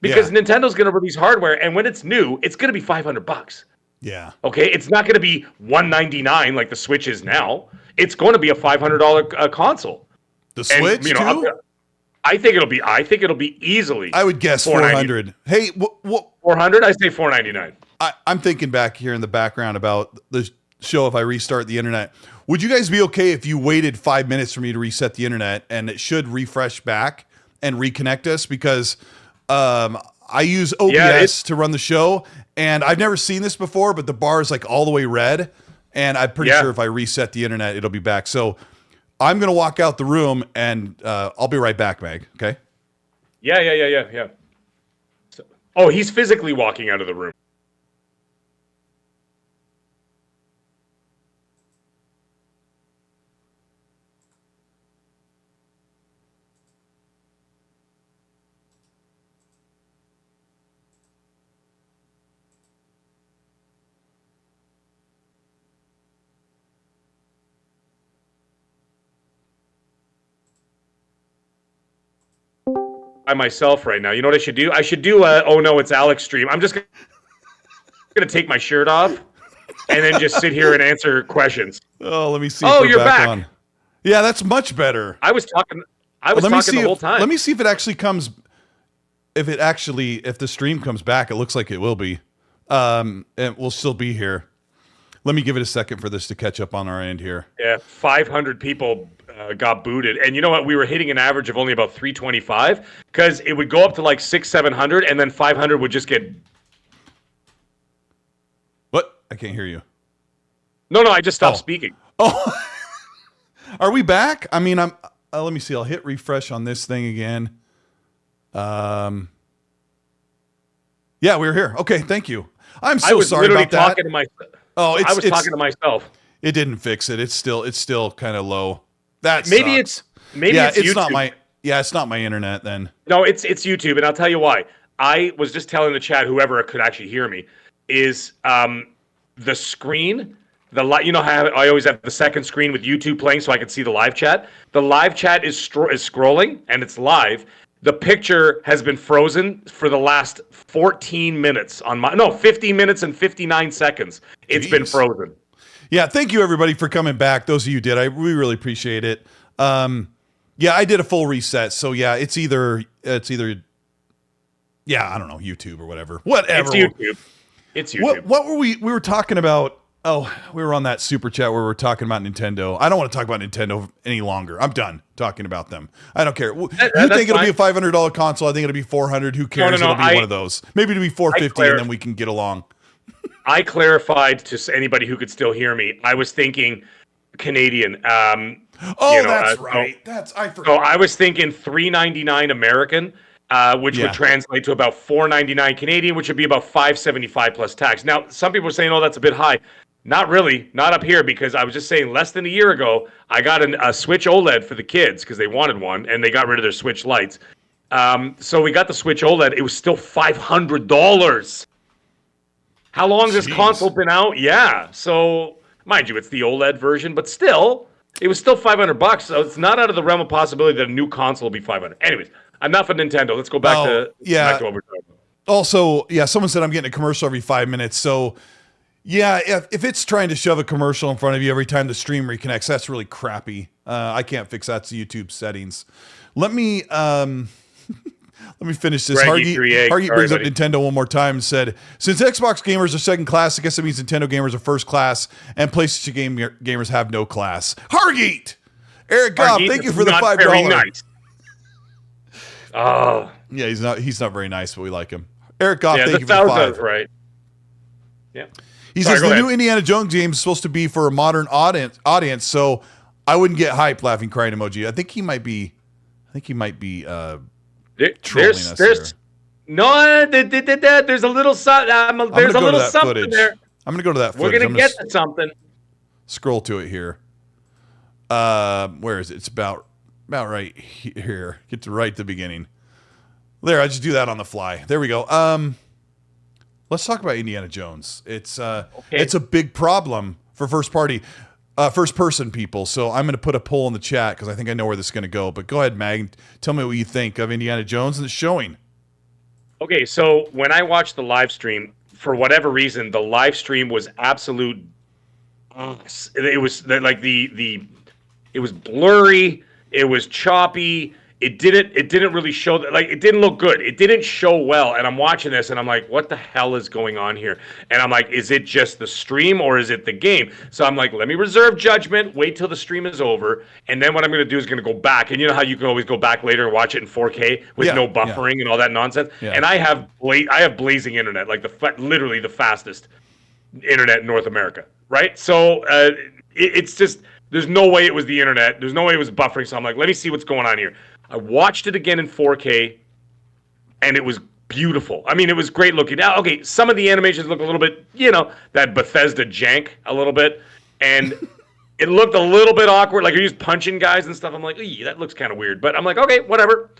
Because Nintendo's going to release hardware, and when it's new, it's going to be $500. Yeah. Okay, it's not going to be $199 like the Switch is now. It's going to be a $500 console. The Switch, too? I think it'll be easily. I would guess 400. Hey, 400? I say 499. I'm thinking back here in the background about the show. If I restart the internet, would you guys be okay if you waited 5 minutes for me to reset the internet and it should refresh back and reconnect us? Because I use OBS to run the show, and I've never seen this before, but the bar is like all the way red, and I'm pretty sure if I reset the internet, it'll be back. So I'm going to walk out the room, and I'll be right back, Meg. Okay? Yeah. So, he's physically walking out of the room. By myself right now. You know what I should do? I should do oh no, it's Alex stream. I'm just gonna take my shirt off and then just sit here and answer questions. Oh, let me see. Oh, you're back. On. Yeah, that's much better. I was talking the whole time. Let me see if it actually comes. If the stream comes back, it looks like it will be. And we'll still be here. Let me give it a second for this to catch up on our end here. Yeah, 500 people got booted. And you know what? We were hitting an average of only about 325 because it would go up to like 700 and then 500 would just get... What? I can't hear you. No, I just stopped speaking. Oh, are we back? I mean, let me see. I'll hit refresh on this thing again. Yeah, we're here. Okay, thank you. I'm so sorry about that. Talking to myself. Oh, I was talking to myself. It didn't fix it. It's still kind of low. That maybe it's YouTube. It's not my internet then. No, it's YouTube, and I'll tell you why. I was just telling the chat, whoever could actually hear me, is the screen. You know how I always have the second screen with YouTube playing so I can see the live chat. The live chat is scrolling and it's live. The picture has been frozen for the last 14 minutes 50 minutes and 59 seconds. It's been frozen. Yeah, thank you everybody for coming back. Those of you who did, we really appreciate it. Yeah, I did a full reset. So yeah, it's either I don't know, YouTube or whatever. Whatever. It's YouTube. What were we were talking about? Oh, we were on that super chat where we were talking about Nintendo. I don't want to talk about Nintendo any longer. I'm done talking about them. I don't care. You think it'll be a $500 console? I think it'll be $400. Who cares? It'll be one of those. Maybe it'll be $450, and then we can get along. I clarified to anybody who could still hear me. I was thinking Canadian. That's right. I forgot. So I was thinking $399 American, which would translate to about $499 Canadian, which would be about $575 plus tax. Now, some people are saying, "Oh, that's a bit high." Not really, not up here, because I was just saying less than a year ago, I got a Switch OLED for the kids because they wanted one, and they got rid of their Switch Lights. So we got the Switch OLED. It was still $500. How long has this console been out? Yeah. So, mind you, it's the OLED version, but still, it was still $500. So it's not out of the realm of possibility that a new console will be $500. Anyways, enough of Nintendo. Let's go back to what we're talking about. Also, yeah, someone said I'm getting a commercial every 5 minutes. So, yeah, if it's trying to shove a commercial in front of you every time the stream reconnects, that's really crappy. I can't fix that. It's YouTube settings. Let me finish this. Hargy brings up Nintendo one more time and said, since Xbox gamers are second class, I guess it means Nintendo gamers are first class, and PlayStation gamers have no class. Hargeet! Eric Goff, thank you for the $5. Very nice. Oh. Yeah, he's not very nice, but we like him. Eric Goff, thank you for the $5. Right. Yeah. He says the new Indiana Jones game is supposed to be for a modern audience, so I wouldn't get hype. Laughing, crying emoji. I think he might be. Trolling us here. No, there's a little something. There's a little something footage. there. I'm gonna go to that footage. We're gonna get to something. Scroll to it here. Where is it? It's about right here. Get to right at the beginning. There, I just do that on the fly. There we go. Let's talk about Indiana Jones. It's a big problem for first person people. So I'm going to put a poll in the chat because I think I know where this is going to go. But go ahead, Mag. Tell me what you think of Indiana Jones and the showing. Okay, so when I watched the live stream, for whatever reason, the live stream was absolute. It was like it was blurry. It was choppy. It didn't really show that, like, it didn't look good. It didn't show well. And I'm watching this and I'm like, what the hell is going on here? And I'm like, is it just the stream or is it the game? So I'm like, let me reserve judgment, wait till the stream is over. And then what I'm going to do is going to go back. And you know how you can always go back later and watch it in 4K with no buffering and all that nonsense. Yeah. And I have blazing internet, like literally the fastest internet in North America. Right. So it's just, there's no way it was the internet. There's no way it was buffering. So I'm like, let me see what's going on here. I watched it again in 4K, and it was beautiful. I mean, it was great looking. Now, okay, some of the animations look a little bit, that Bethesda jank a little bit, and it looked a little bit awkward. Like, you're just punching guys and stuff. I'm like, that looks kind of weird. But I'm like, okay, whatever.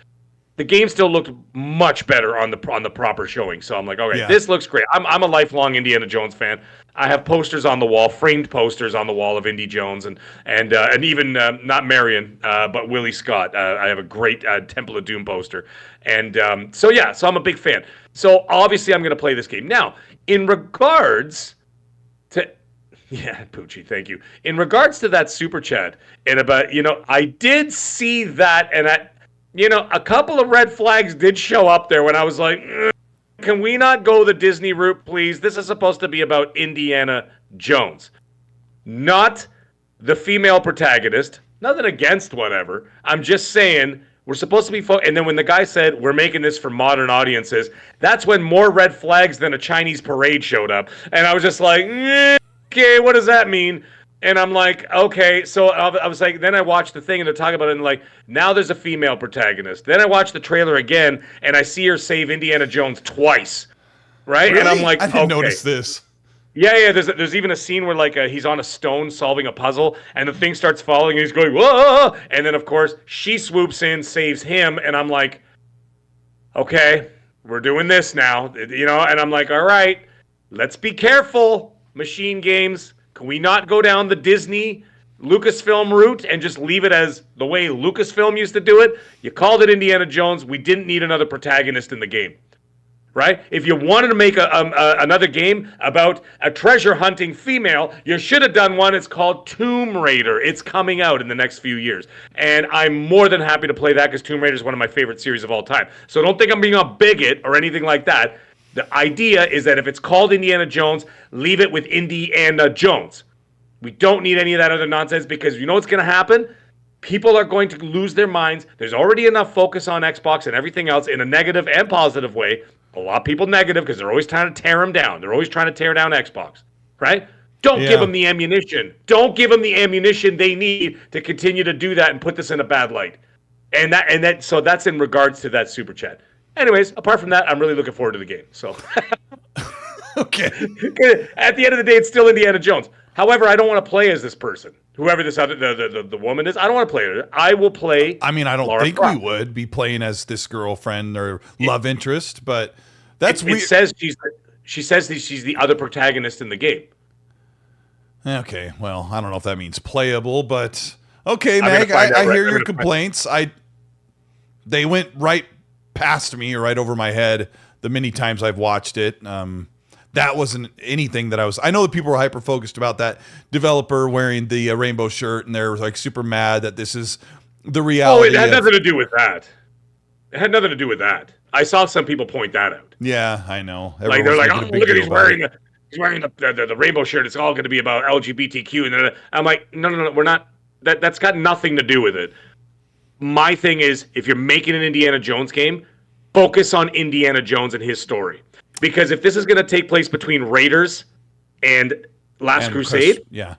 The game still looked much better on the proper showing. So I'm like, okay, This looks great. I'm a lifelong Indiana Jones fan. I have posters on the wall, framed posters on the wall of Indy Jones, and even not Marion, but Willie Scott. I have a great Temple of Doom poster, and so I'm a big fan. So obviously, I'm going to play this game now. In regards to Poochie, thank you. In regards to that super chat, and about I did see that, and a couple of red flags did show up there when I was like, can we not go the Disney route, please? This is supposed to be about Indiana Jones, not the female protagonist. Nothing against whatever. I'm just saying we're supposed to be and then when the guy said we're making this for modern audiences, that's when more red flags than a Chinese parade showed up. And I was just like, okay, what does that mean? And I'm like, okay. So I was like, then I watched the thing and they're talking about it and like, now there's a female protagonist. Then I watched the trailer again and I see her save Indiana Jones twice. Right? Really? And I'm like, I didn't notice this. Yeah. There's even a scene where like he's on a stone solving a puzzle and the thing starts falling and he's going, whoa. And then of course she swoops in, saves him. And I'm like, okay, we're doing this now, and I'm like, all right, let's be careful, Machine Games. Can we not go down the Disney Lucasfilm route and just leave it as the way Lucasfilm used to do it? You called it Indiana Jones. We didn't need another protagonist in the game, right? If you wanted to make another game about a treasure hunting female, you should have done one. It's called Tomb Raider. It's coming out in the next few years. And I'm more than happy to play that because Tomb Raider is one of my favorite series of all time. So don't think I'm being a bigot or anything like that. The idea is that if it's called Indiana Jones, leave it with Indiana Jones. We don't need any of that other nonsense because you know what's going to happen? People are going to lose their minds. There's already enough focus on Xbox and everything else in a negative and positive way. A lot of people negative because they're always trying to tear them down. They're always trying to tear down Xbox, right? Don't give them the ammunition. Don't give them the ammunition they need to continue to do that and put this in a bad light. So that's in regards to that super chat. Anyways, apart from that, I'm really looking forward to the game. So, okay. At the end of the day, it's still Indiana Jones. However, I don't want to play as this person, whoever this other the woman is. I don't want to play her. I will play. I mean, I don't Lara think Croft. we would be playing as this girlfriend or love interest, but that's weird. It says she says she's the other protagonist in the game. Okay, well, I don't know if that means playable, but okay, Meg, I hear your complaints. They went right past me or right over my head. the many times I've watched it. That wasn't anything that I know that people were hyper focused about that developer wearing the rainbow shirt, and they're like super mad that this is the reality. Oh, it had nothing to do with that. It had nothing to do with that. I saw some people point that out. Yeah, I know. Like they're like, oh, look at he's wearing the rainbow shirt. It's all going to be about LGBTQ. And then I'm like, no, we're not. That's got nothing to do with it. My thing is, if you're making an Indiana Jones game, focus on Indiana Jones and his story. Because if this is going to take place between Raiders and Last Crusade, yeah,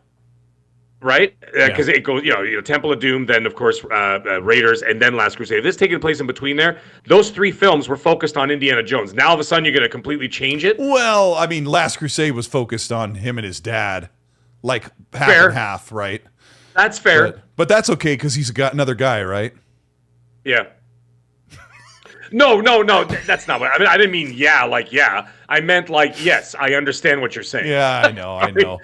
right? Because it goes, Temple of Doom, then of course Raiders, and then Last Crusade. If this is taking place in between there, those three films were focused on Indiana Jones. Now all of a sudden you're going to completely change it. Well, I mean, Last Crusade was focused on him and his dad, like half and half, right? That's fair, but that's okay because he's another guy, right? Yeah. No, that's not what I mean. I didn't mean I meant like yes. I understand what you're saying. Yeah, I know.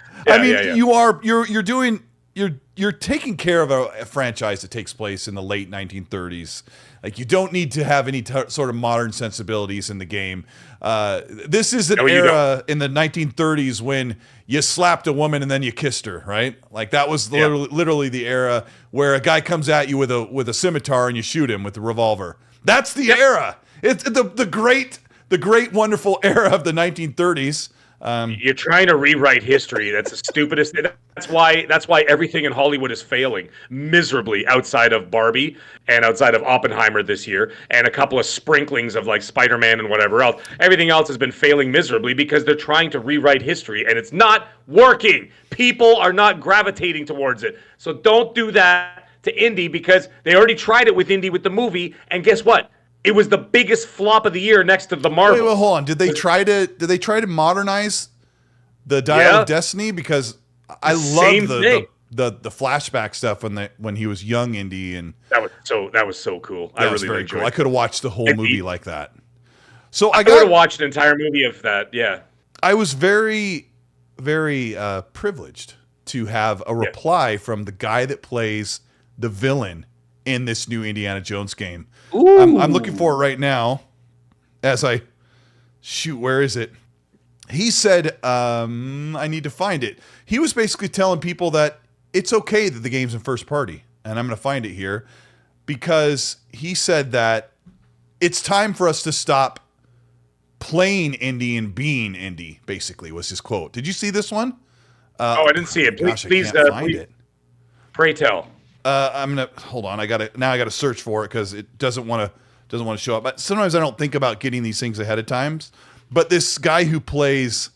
You're taking care of a franchise that takes place in the late 1930s. Like you don't need to have any sort of modern sensibilities in the game. This is an era in the 1930s when you slapped a woman and then you kissed her, right? Like that was literally the era where a guy comes at you with a scimitar and you shoot him with a revolver. That's the era. It's the great, wonderful era of the 1930s. You're trying to rewrite history. That's the stupidest. That's why everything in Hollywood is failing miserably outside of Barbie and outside of Oppenheimer this year and a couple of sprinklings of like Spider-Man and whatever else. Everything else has been failing miserably because they're trying to rewrite history and it's not working. People are not gravitating towards it. So don't do that to Indy because they already tried it with Indy with the movie, and guess what? It was the biggest flop of the year next to the Marvels. Wait, hold on. Did they try to modernize the Dial of Destiny? Because I love the flashback stuff when he was young Indy, and that was so cool. I really enjoyed cool. I could have watched the whole movie like that. So I could have watched an entire movie of that. Yeah, I was very, very privileged to have a reply from the guy that plays the villain in this new Indiana Jones game. I'm looking for it right now as I shoot. Where is it? He said, I need to find it. He was basically telling people that it's okay that the game's in first party. And I'm going to find it here because he said that it's time for us to stop playing Indy and being Indy, basically was his quote. Did you see this one? I didn't see it. Please find it. Pray tell. I'm gonna hold on. I gotta search for it because it doesn't want to show up. But sometimes I don't think about getting these things ahead of time. But this guy who plays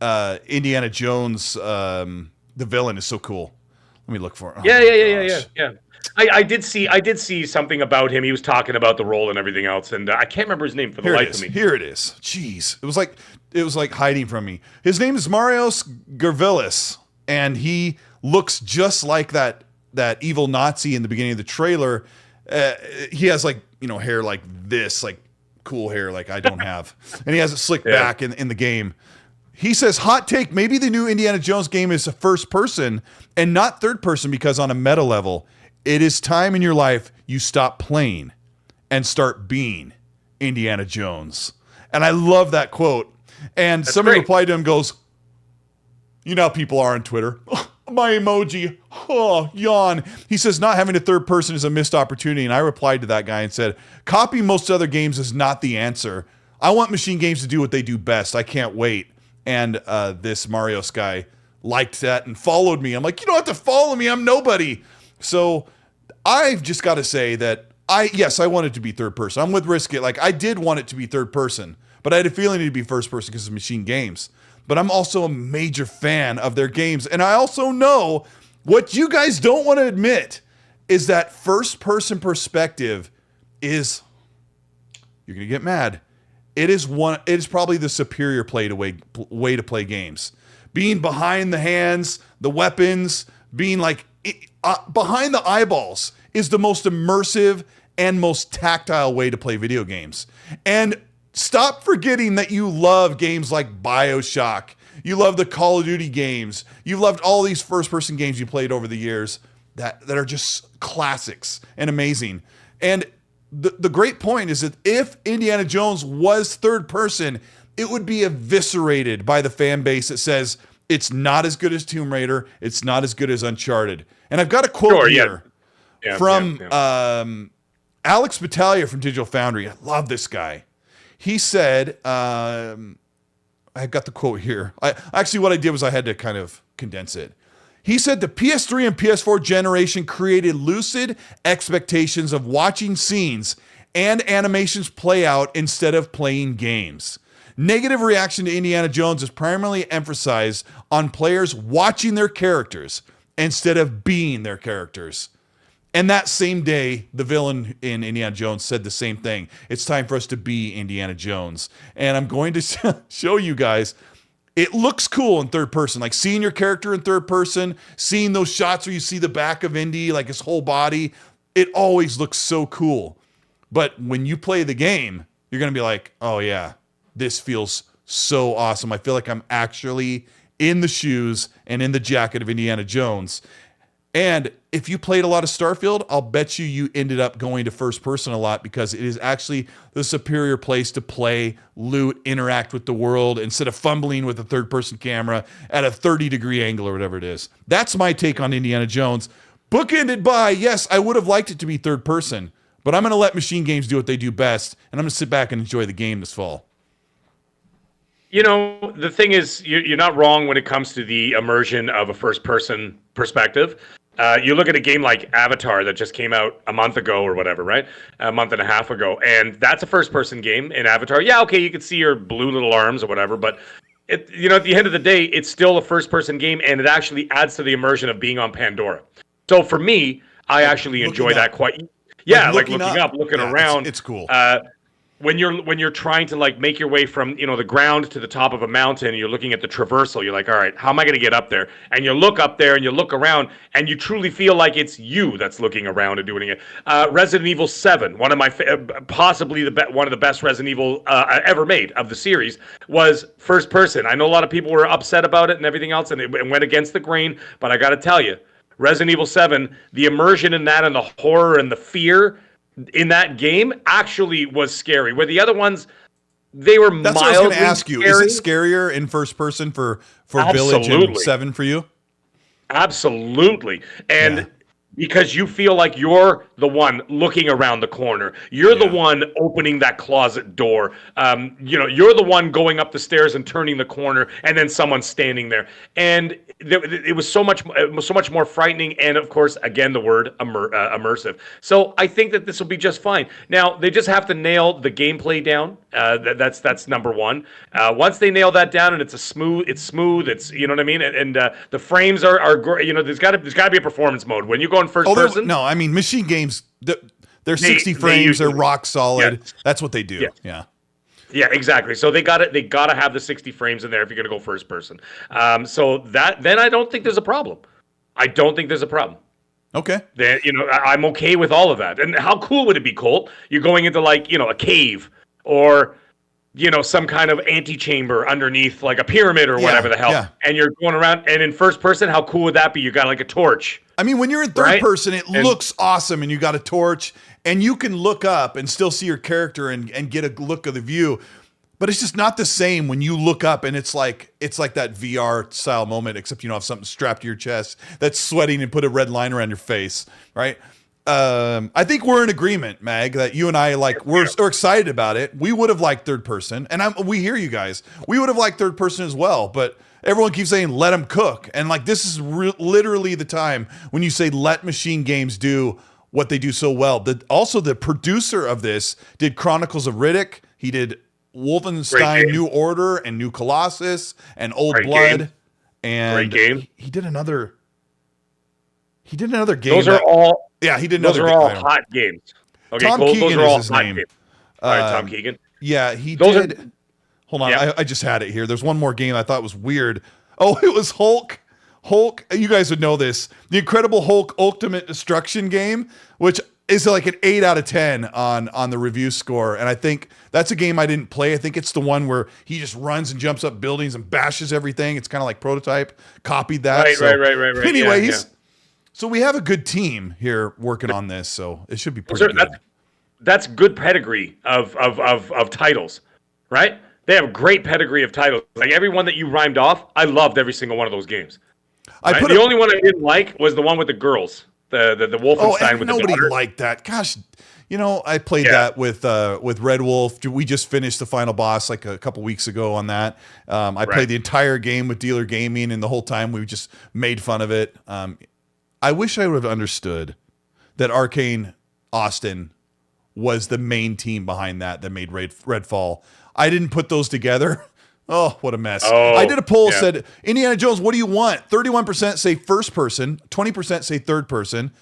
Indiana Jones, the villain, is so cool. Let me look for it. Yeah. I did see something about him. He was talking about the role and everything else, and I can't remember his name for the life of me. Here it is. Jeez, it was like hiding from me. His name is Marios Gervilis, and he looks just like that evil Nazi in the beginning of the trailer. He has hair like this, like cool hair like I don't have. And he has it slicked back in the game. He says, hot take, maybe the new Indiana Jones game is a first person and not third person because on a meta level, it is time in your life you stop playing and start being Indiana Jones. And I love that quote. And somebody replied to him, goes, you know how people are on Twitter. My emoji. Oh, yawn. He says, not having a third person is a missed opportunity. And I replied to that guy and said, copying most other games is not the answer. I want machine games to do what they do best. I can't wait. And this Marios guy liked that and followed me. I'm like, you don't have to follow me. I'm nobody. So I've just got to say that I want it to be third person. I'm with Riskit. Like I did want it to be third person, but I had a feeling it'd be first person because of machine games. But I'm also a major fan of their games. And I also know what you guys don't want to admit is that first-person perspective is, you're going to get mad, it is probably the superior way to play games. Being behind the hands, the weapons, being like behind the eyeballs is the most immersive and most tactile way to play video games. And stop forgetting that you love games like BioShock. You love the Call of Duty games. You've loved all these first-person games you played over the years that are just classics and amazing. And the great point is that if Indiana Jones was third person, it would be eviscerated by the fan base that says it's not as good as Tomb Raider, it's not as good as Uncharted. And I've got a quote here from Alex Battaglia from Digital Foundry. I love this guy. He said, I got the quote here. Actually, what I did was I had to kind of condense it. He said the PS3 and PS4 generation created lucid expectations of watching scenes and animations play out instead of playing games. Negative reaction to Indiana Jones is primarily emphasized on players watching their characters instead of being their characters. And that same day, the villain in Indiana Jones said the same thing. It's time for us to be Indiana Jones. And I'm going to show you guys. It looks cool in third person, like seeing your character in third person, seeing those shots where you see the back of Indy, like his whole body. It always looks so cool. But when you play the game, you're going to be like, oh yeah, this feels so awesome. I feel like I'm actually in the shoes and in the jacket of Indiana Jones. And if you played a lot of Starfield, I'll bet you ended up going to first person a lot because it is actually the superior place to play, loot, interact with the world instead of fumbling with a third person camera at a 30-degree angle or whatever it is. That's my take on Indiana Jones. Bookended by, yes, I would have liked it to be third person, but I'm going to let Machine Games do what they do best, and I'm going to sit back and enjoy the game this fall. You know, the thing is, you're not wrong when it comes to the immersion of a first-person perspective. You look at a game like Avatar that just came out a month ago or whatever, right? A month and a half ago. And that's a first-person game in Avatar. Yeah, okay, you can see your blue little arms or whatever, but at the end of the day, it's still a first-person game, and it actually adds to the immersion of being on Pandora. So for me, I actually enjoy that quite... Yeah, like looking up, looking around. It's cool. When you're trying to like make your way from the ground to the top of a mountain, and you're looking at the traversal, you're like, all right, how am I going to get up there? And you look up there and you look around, and you truly feel like it's you that's looking around and doing it. Resident Evil 7, one of my possibly one of the best Resident Evil ever made of the series, was first person. I know a lot of people were upset about it and everything else, and it went against the grain. But I got to tell you, Resident Evil 7, the immersion in that and the horror and the fear in that game actually was scary. Where the other ones, they were mildly scary. That's what I was going to ask you. Is it scarier in first person for Village and 7 for you? Absolutely. And because you feel like you're the one looking around the corner. You're the one opening that closet door. You're the one going up the stairs and turning the corner, and then someone's standing there. And it was so much more frightening. And of course, again, the word immersive. So I think that this will be just fine. Now they just have to nail the gameplay down. That's number one. Once they nail that down, and it's smooth. It's you know what I mean. And the frames are great. There's got to be a performance mode when you go in first person. No, I mean Machine Games. They're 60 frames. They're rock solid. Yeah. That's what they do. Yeah. Yeah, exactly. So they got to have the 60 frames in there if you're going to go first person. So then I don't think there's a problem. Okay. I'm okay with all of that. And how cool would it be, Colt? You're going into a cave or some kind of antechamber underneath like a pyramid or whatever the hell. Yeah. And you're going around, and in first person, how cool would that be? You got like a torch. I mean, when you're in third person, it looks awesome, and you got a torch, and you can look up and still see your character and get a look of the view. But it's just not the same when you look up and it's like that VR style moment, except you have something strapped to your chest that's sweating and put a red line around your face, right? I think we're in agreement, Mag, that you and I we're excited about it. We would have liked third person, and we hear you guys. We would have liked third person as well, but everyone keeps saying let them cook, and this is literally the time when you say let Machine Games do what they do so well. Also, the producer of this did Chronicles of Riddick. He did Wolfenstein New Order and New Colossus and Old Blood. Game. And great game. He did another game. Those are all. Yeah, he did those another. Those are all hot games. Okay, Tom Cole, Keegan those are all is his hot name. Games. All right, Tom Keegan. Yeah, he did. Hold on, I just had it here. There's one more game I thought was weird. Oh, it was Hulk. You guys would know this. The Incredible Hulk Ultimate Destruction game, which is like an 8 out of 10 on the review score. And I think that's a game I didn't play. I think it's the one where he just runs and jumps up buildings and bashes everything. It's kind of like Prototype. Copied that. Right. Anyway, so we have a good team here working on this, so it should be pretty good. that's good pedigree of titles, right? They have great pedigree of titles. Like every one that you rhymed off, I loved every single one of those games. Right? The only one I didn't like was the one with the girls, the Wolfenstein with the daughter. Nobody liked that. Gosh, I played that with Red Wolf. We just finished the final boss like a couple weeks ago on that. I played the entire game with Dealer Gaming, and the whole time we just made fun of it. I wish I would have understood that Arcane Austin was the main team behind that made Redfall. I didn't put those together. Oh, what a mess. I did a poll, said, Indiana Jones, what do you want? 31% say first person, 20% say third person,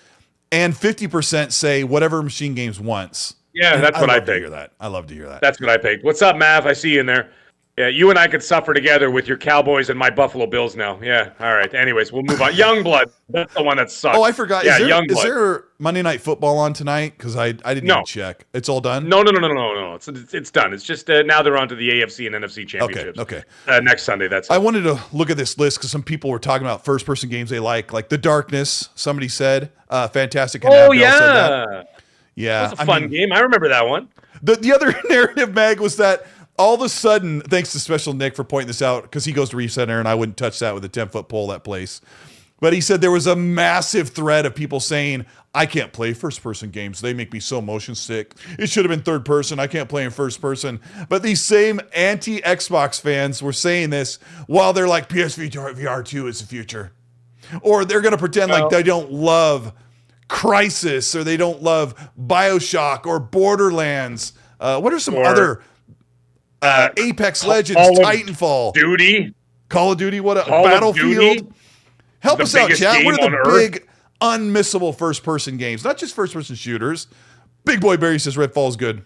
and 50% say whatever Machine Games wants. Yeah, and that's what I picked. I love to hear that. That's what I picked. What's up, Mav? I see you in there. Yeah, you and I could suffer together with your Cowboys and my Buffalo Bills now. Yeah, all right. Anyways, we'll move on. Youngblood. That's the one that sucks. Oh, I forgot. Yeah, is there Monday Night Football on tonight? Because I didn't even check. It's all done? No. It's done. It's just now they're on to the AFC and NFC championships. Okay. Next Sunday, that's it. I wanted to look at this list because some people were talking about first-person games they like The Darkness, somebody said. Fantastic. Oh, yeah. Said that. Yeah. That was a fun game. I remember that one. The other narrative, Mag, was that all of a sudden, thanks to Special Nick for pointing this out, because he goes to Recenter, and I wouldn't touch that with a 10-foot pole, that place. But he said there was a massive thread of people saying, I can't play first-person games. They make me so motion sick. It should have been third person. I can't play in first person. But these same anti-Xbox fans were saying this while they're like, PSVR VR 2 is the future. Or they're going to pretend like they don't love Crysis, or they don't love BioShock or Borderlands. What are some other... Apex Legends, Titanfall, Call of Duty, what a Battlefield. Help us out, chat. What are the big, unmissable first-person games? Not just first-person shooters. Big Boy Barry says Redfall is good.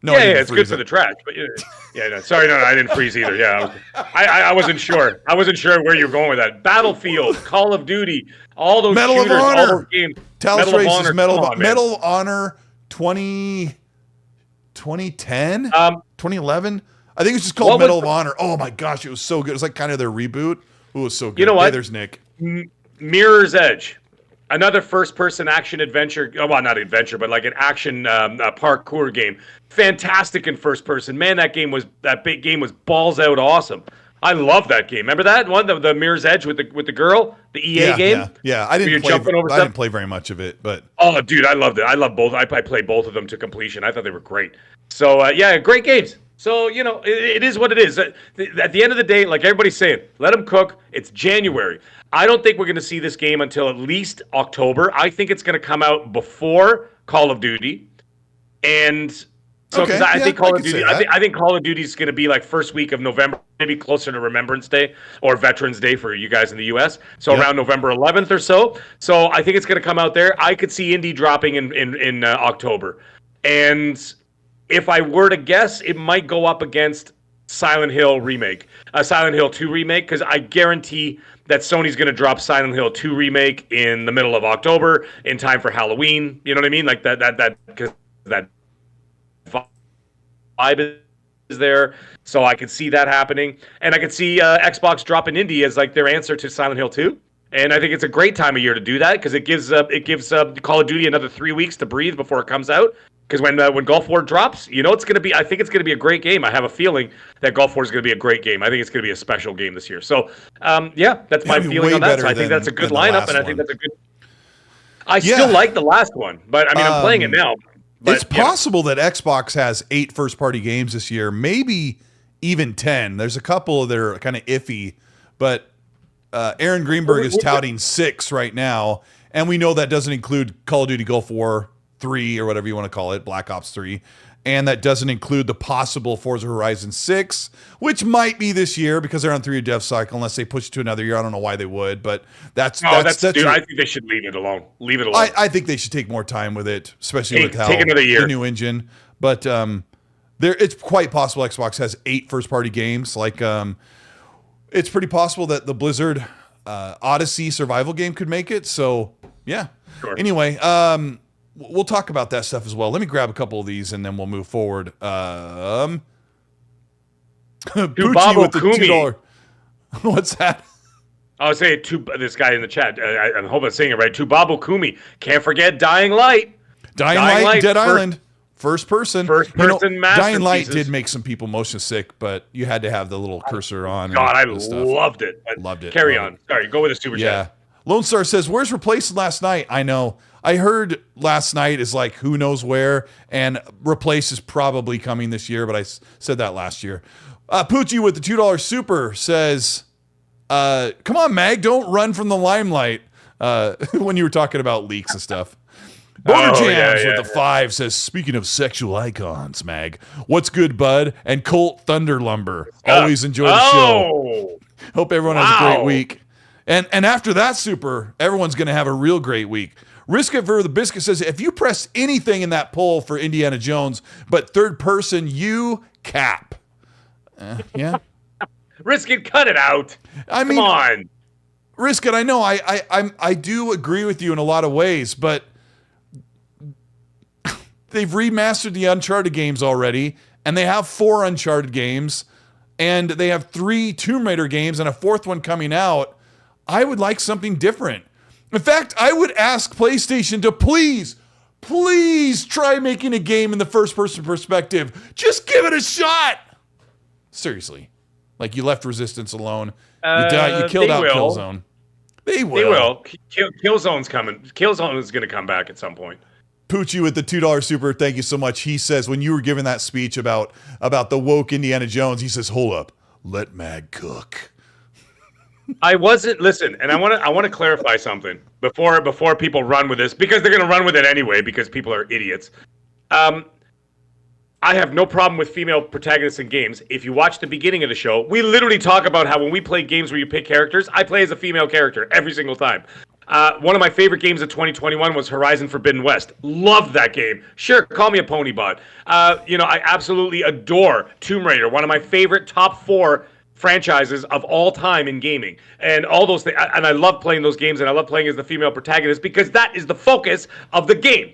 No, it's good for the trash. But sorry, I didn't freeze either. Yeah, I wasn't sure. I wasn't sure where you were going with that. Battlefield, Call of Duty, all those Medal shooters, of Honor. all those games. Talos Races, Medal of Honor 2010? 2011? I think it was just called Medal of Honor. Oh my gosh, it was so good. It was like kind of their reboot. It was so good. You know what? Hey, there's Nick. Mirror's Edge. Another first-person action adventure. Well, not adventure, but like an action parkour game. Fantastic in first person. Man, that big game was balls out awesome. I love that game. Remember that one, the Mirror's Edge with the girl, the EA game. Yeah. I didn't play very much of it, but dude, I loved it. I love both. I played both of them to completion. I thought they were great. So great games. So it is what it is. At the end of the day, like everybody's saying, let them cook. It's January. I don't think we're going to see this game until at least October. I think it's going to come out before Call of Duty, and so because I think Call of Duty, I think Call of Duty is going to be like first week of November, maybe closer to Remembrance Day or Veterans Day for you guys in the U.S. So around November 11th or so. So I think it's going to come out there. I could see Indy dropping in October, and if I were to guess, it might go up against Silent Hill remake, Silent Hill 2 remake, because I guarantee that Sony's going to drop Silent Hill 2 remake in the middle of October in time for Halloween. You know what I mean? Like that because that vibe is there. So I could see that happening, and I could see Xbox dropping Indie as like their answer to Silent Hill 2. And I think it's a great time of year to do that because it gives Call of Duty another 3 weeks to breathe before it comes out. Because when Gulf War drops, it's going to be. I think it's going to be a great game. I have a feeling that Gulf War is going to be a great game. I think it's going to be a special game this year. So, that's my feeling on that. So I think that's a good lineup, and I think that's a good. I still like the last one, but I mean, I'm playing it now. But, it's possible that Xbox has 8 first-party games this year, maybe even 10. There's a couple that are kind of iffy, but Aaron Greenberg is touting 6 right now, and we know that doesn't include Call of Duty Gulf War 3 or whatever you want to call it, Black Ops 3. And that doesn't include the possible Forza Horizon 6, which might be this year because they're on 3-year dev cycle unless they push it to another year. I don't know why they would, but that's dude, I think they should leave it alone. I think they should take more time with it, especially with take another year. The new engine. But it's quite possible Xbox has 8 first-party games. Like it's pretty possible that the Blizzard Odyssey survival game could make it. So, yeah. Sure. Anyway, we'll talk about that stuff as well. Let me grab a couple of these and then we'll move forward. Poochie with the $2. What's that? I'll say it to this guy in the chat. I hope I'm saying it right. Tubabo Kumi. Can't forget Dying Light. Dying Light, Dead Island. First person. Dying Light did make some people motion sick, but you had to have the little cursor on. God, I loved it. Loved it. Carry on. Sorry, go with the super chat. Lone Star says, "Where's Replaced last night?" I know. I heard last night is like who knows where, and Replace is probably coming this year, but I said that last year. Poochie with the $2 super says, "Come on, Mag, don't run from the limelight." When you were talking about leaks and stuff. Boner Jams with the 5 says, "Speaking of sexual icons, Mag, what's good, bud?" And Colt Thunderlumber. Always enjoy the show. Hope everyone has a great week. And after that super, everyone's going to have a real great week. Risk It for the Biscuit says, "If you press anything in that poll for Indiana Jones, but third person, you cap." Yeah. Risk It, cut it out. Come on. Risk It, I know. I do agree with you in a lot of ways, but they've remastered the Uncharted games already, and they have 4 Uncharted games, and they have 3 Tomb Raider games and a 4th one coming out. I would like something different. In fact, I would ask PlayStation to please try making a game in the first-person perspective. Just give it a shot. Seriously. Like, you left Resistance alone. You killed out Killzone. They will. Killzone's coming. Killzone is going to come back at some point. Poochie with the $2 super, thank you so much. He says, when you were giving that speech about the woke Indiana Jones, he says, "Hold up, let Mag cook." I wasn't, listen, and I want to clarify something before people run with this, because they're going to run with it anyway because people are idiots. I have no problem with female protagonists in games. If you watch the beginning of the show, we literally talk about how when we play games where you pick characters, I play as a female character every single time. One of my favorite games of 2021 was Horizon Forbidden West. Loved that game. Sure, call me a pony bot. I absolutely adore Tomb Raider, one of my favorite top 4 franchises of all time in gaming. And all those things. And I love playing those games, and I love playing as the female protagonist because that is the focus of the game.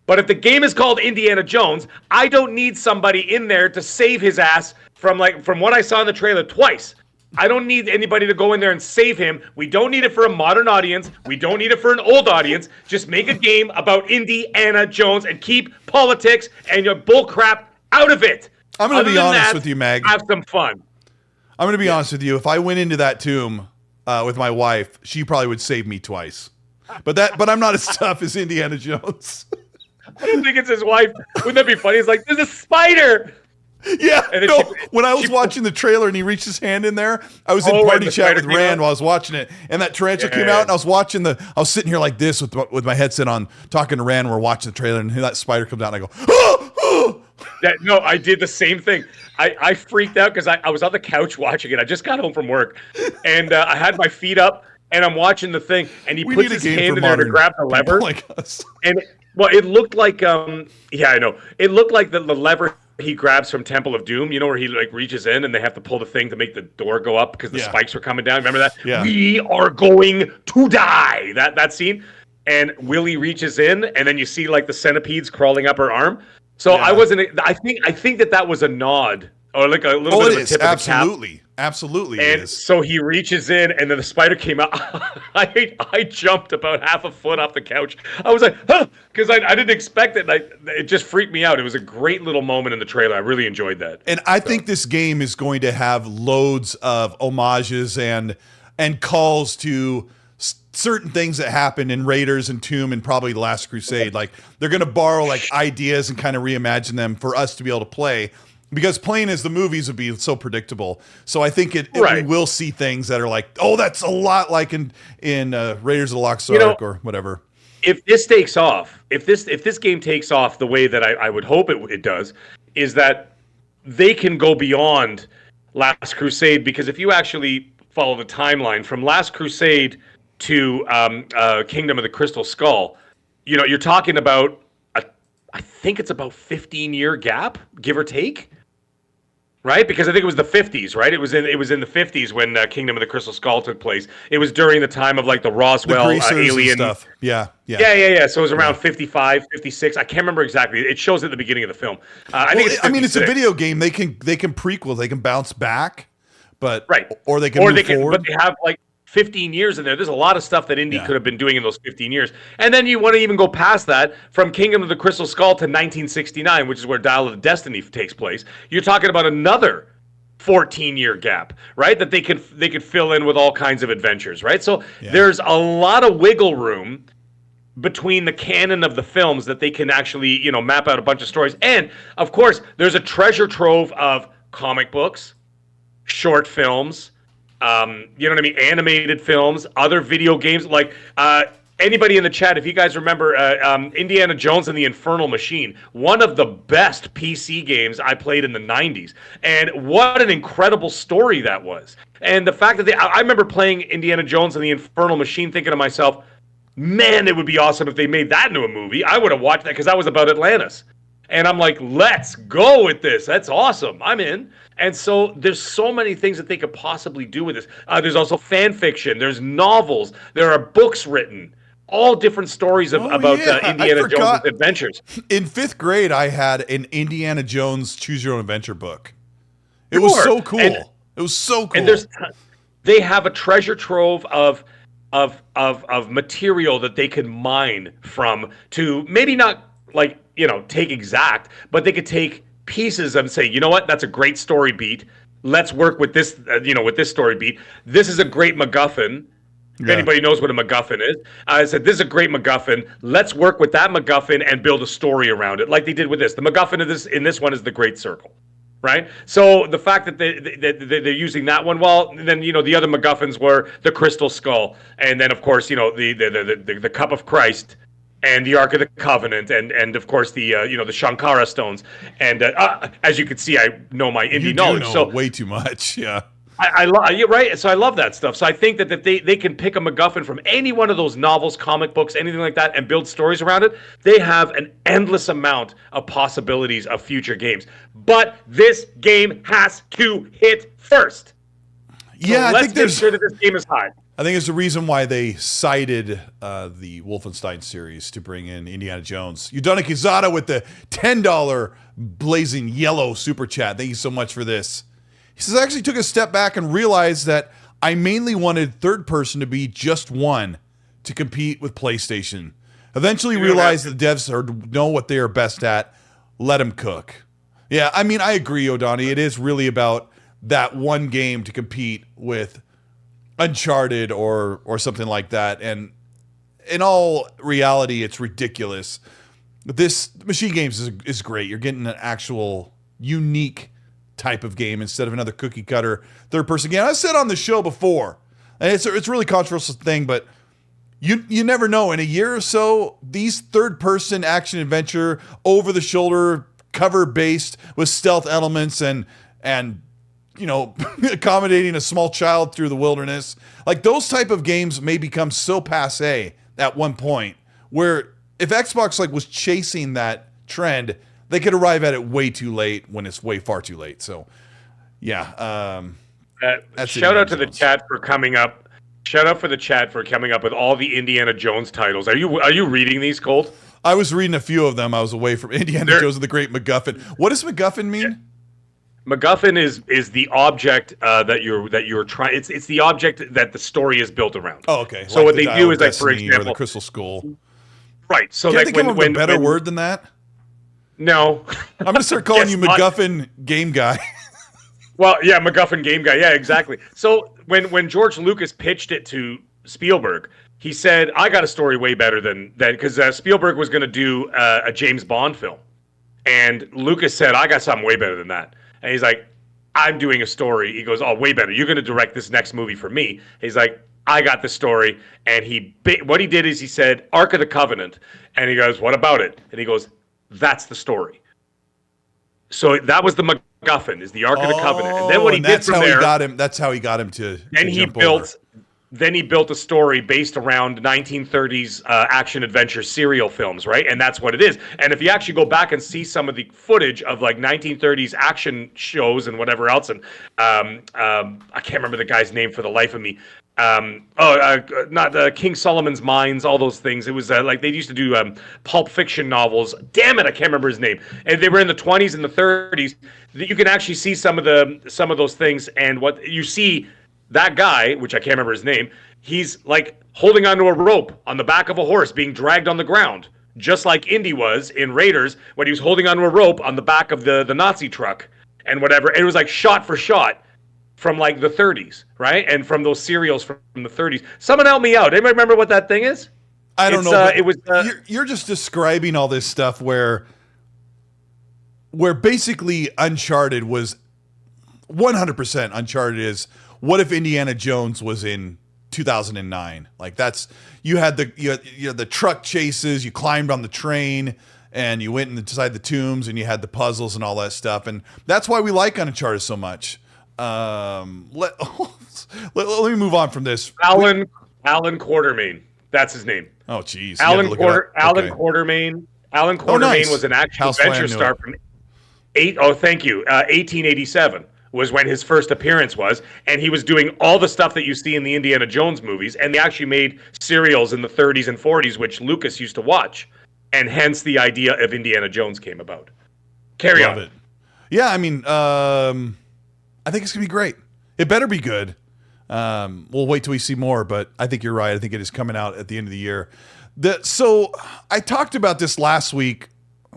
But if the game is called Indiana Jones, I don't need somebody in there to save his ass from what I saw in the trailer twice. I don't need anybody to go in there and save him. We don't need it for a modern audience. We don't need it for an old audience. Just make a game about Indiana Jones and keep politics and your bull crap out of it. I'm going to be honest with you, Mag. Have some fun. I'm going to be honest with you. If I went into that tomb with my wife, she probably would save me twice. But I'm not as tough as Indiana Jones. I don't think it's his wife. Wouldn't that be funny? It's like, there's a spider. Yeah, when I was watching the trailer and he reached his hand in there, I was in party chat with Rand while I was watching it, and that tarantula came out, and I was sitting here like this with my headset on, talking to Rand, and we're watching the trailer, and that spider comes out, and I go, oh! No, I did the same thing. I freaked out because I was on the couch watching it. I just got home from work, and I had my feet up, and I'm watching the thing, and he puts his hand in there to grab the lever, like us. And it looked like, I know, it looked like the lever he grabs from Temple of Doom, where he reaches in and they have to pull the thing to make the door go up because the spikes were coming down. Remember that? Yeah. We are going to die. That scene. And Willie reaches in, and then you see the centipedes crawling up her arm. So I think that was a nod or a little bit of a tip of the cap. Absolutely. And so he reaches in, and then the spider came out. I jumped about half a foot off the couch. I was like, huh, because I didn't expect it. It just freaked me out. It was a great little moment in the trailer. I really enjoyed that. And I think this game is going to have loads of homages and calls to certain things that happened in Raiders and Tomb and probably The Last Crusade. They're going to borrow ideas and kind of reimagine them for us to be able to play. Because playing as the movies would be so predictable. So I think we will see things that are like, oh, that's a lot like in Raiders of the Lost Ark or whatever. If this takes off, if this game takes off the way that I would hope it does, is that they can go beyond Last Crusade. Because if you actually follow the timeline from Last Crusade to Kingdom of the Crystal Skull, you're talking about, I think it's about 15-year gap, give or take. Right, because I think it was the 50s, right? It was in the 50s when Kingdom of the Crystal Skull took place. It was during the time of the Roswell alien stuff. Yeah. So it was around 55, 56. I can't remember exactly. It shows at the beginning of the film. I think it's a video game. They can prequel. They can bounce back, but right, or they can move forward. But they have 15 years in there. There's a lot of stuff that Indy Yeah. could have been doing in those 15 years. And then you want to even go past that, from Kingdom of the Crystal Skull to 1969, which is where Dial of Destiny takes place. You're talking about another 14-year gap, right? That they could fill in with all kinds of adventures, right? So there's a lot of wiggle room between the canon of the films that they can actually, map out a bunch of stories. And of course, there's a treasure trove of comic books, short films, you know what I mean, animated films, other video games. Like anybody in the chat, if you guys remember Indiana Jones and the Infernal Machine, one of the best PC games I played in the 90s. And what an incredible story that was. And the fact that I remember playing Indiana Jones and the Infernal Machine thinking to myself, man, it would be awesome if they made that into a movie. I would have watched that because that was about Atlantis. And I'm like, let's go with this. That's awesome. I'm in. And so there's so many things that they could possibly do with this. There's also fan fiction. There's novels. There are books written. All different stories about Indiana Jones' adventures. In 5th grade, I had an Indiana Jones Choose Your Own Adventure book. It was so cool. It was so cool. And they have a treasure trove of material that they could mine from, to maybe not take exact, but they could take pieces and say, you know what, that's a great story beat. Let's work with this, with this story beat. This is a great MacGuffin. If anybody knows what a MacGuffin is, I said, this is a great MacGuffin. Let's work with that MacGuffin and build a story around it, like they did with this. The MacGuffin in this one is the Great Circle. Right, so the fact that they're using that one, well, then the other MacGuffins were the Crystal Skull, and then of course the Cup of Christ, and the Ark of the Covenant, and of course the Shankara stones, and as you can see, I know my indie knowledge, so way too much, yeah. You're right. So I love that stuff. So I think that if they can pick a MacGuffin from any one of those novels, comic books, anything like that, and build stories around it, they have an endless amount of possibilities of future games. But this game has to hit first. Yeah, so let's make sure that this game is high. I think it's the reason why they cited the Wolfenstein series to bring in Indiana Jones. Yudana Kizada with the $10 blazing yellow super chat. Thank you so much for this. He says, I actually took a step back and realized that I mainly wanted third person to be just one to compete with PlayStation. Eventually realized the devs know what they are best at. Let them cook. Yeah, I mean, I agree, O'Donnell. It is really about that one game to compete with Uncharted or something like that. And in all reality, it's ridiculous. This Machine Games is great. You're getting an actual unique type of game instead of another cookie cutter third person game. I said on the show before, and it's a really controversial thing, but you never know. In a year or so, these third person action adventure, over the shoulder, cover based with stealth elements and accommodating a small child through the wilderness, like those type of games may become so passé at one point where if Xbox was chasing that trend, they could arrive at it way too late when it's way far too late. So, yeah. Shout out to the chat for coming up. Shout out for the chat for coming up with all the Indiana Jones titles. Are you reading these, Colt? I was reading a few of them. I was away from Indiana Jones and the Great MacGuffin. What does MacGuffin mean? Yeah. MacGuffin is the object that you're trying. It's the object that the story is built around. Oh, okay. So what they do is, for example, or the Crystal Skull. Right. So can't they come up with a better word than that? No. I'm going to start calling you MacGuffin Game Guy. Well, yeah, MacGuffin Game Guy. Yeah, exactly. So when George Lucas pitched it to Spielberg, he said, I got a story way better than that, because Spielberg was going to do a James Bond film. And Lucas said, I got something way better than that. And he's like, I'm doing a story. He goes, oh, way better. You're going to direct this next movie for me. He's like, I got the story. And what he did is he said, Ark of the Covenant. And he goes, what about it? And he goes, that's the story. So that was the MacGuffin, is the Ark of the Covenant. And then what he did from there, that's how he got him to. Then he built a story based around 1930s action adventure serial films, right? And that's what it is. And if you actually go back and see some of the footage of 1930s action shows and whatever else, and I can't remember the guy's name for the life of me. Not King Solomon's Mines, all those things. It was they used to do pulp fiction novels. Damn it, I can't remember his name. And they were in the 20s and the 30s. You can actually see some of those things, and what you see, that guy, which I can't remember his name, he's like holding onto a rope on the back of a horse being dragged on the ground, just like Indy was in Raiders when he was holding onto a rope on the back of the Nazi truck and whatever. And it was like shot for shot from like the 30s, right? And from those serials from the 30s. Someone help me out. Anybody remember what that thing is? I don't know. It was. You're just describing all this stuff where basically Uncharted was 100% Uncharted is. What if Indiana Jones was in 2009? Like you had the truck chases, you climbed on the train, and you went inside the tombs, and you had the puzzles and all that stuff, and that's why we like Uncharted so much. Let me move on from this. Alan Quartermain, that's his name. Oh, geez. Alan Quartermain. Alan Quartermain was an action adventure star from 1887. Was when his first appearance was, and he was doing all the stuff that you see in the Indiana Jones movies, and they actually made serials in the 30s and 40s, which Lucas used to watch, and hence the idea of Indiana Jones came about. Carry on. It. Yeah, I mean, I think it's going to be great. It better be good. We'll wait till we see more, but I think you're right. I think it is coming out at the end of the year. So I talked about this last week.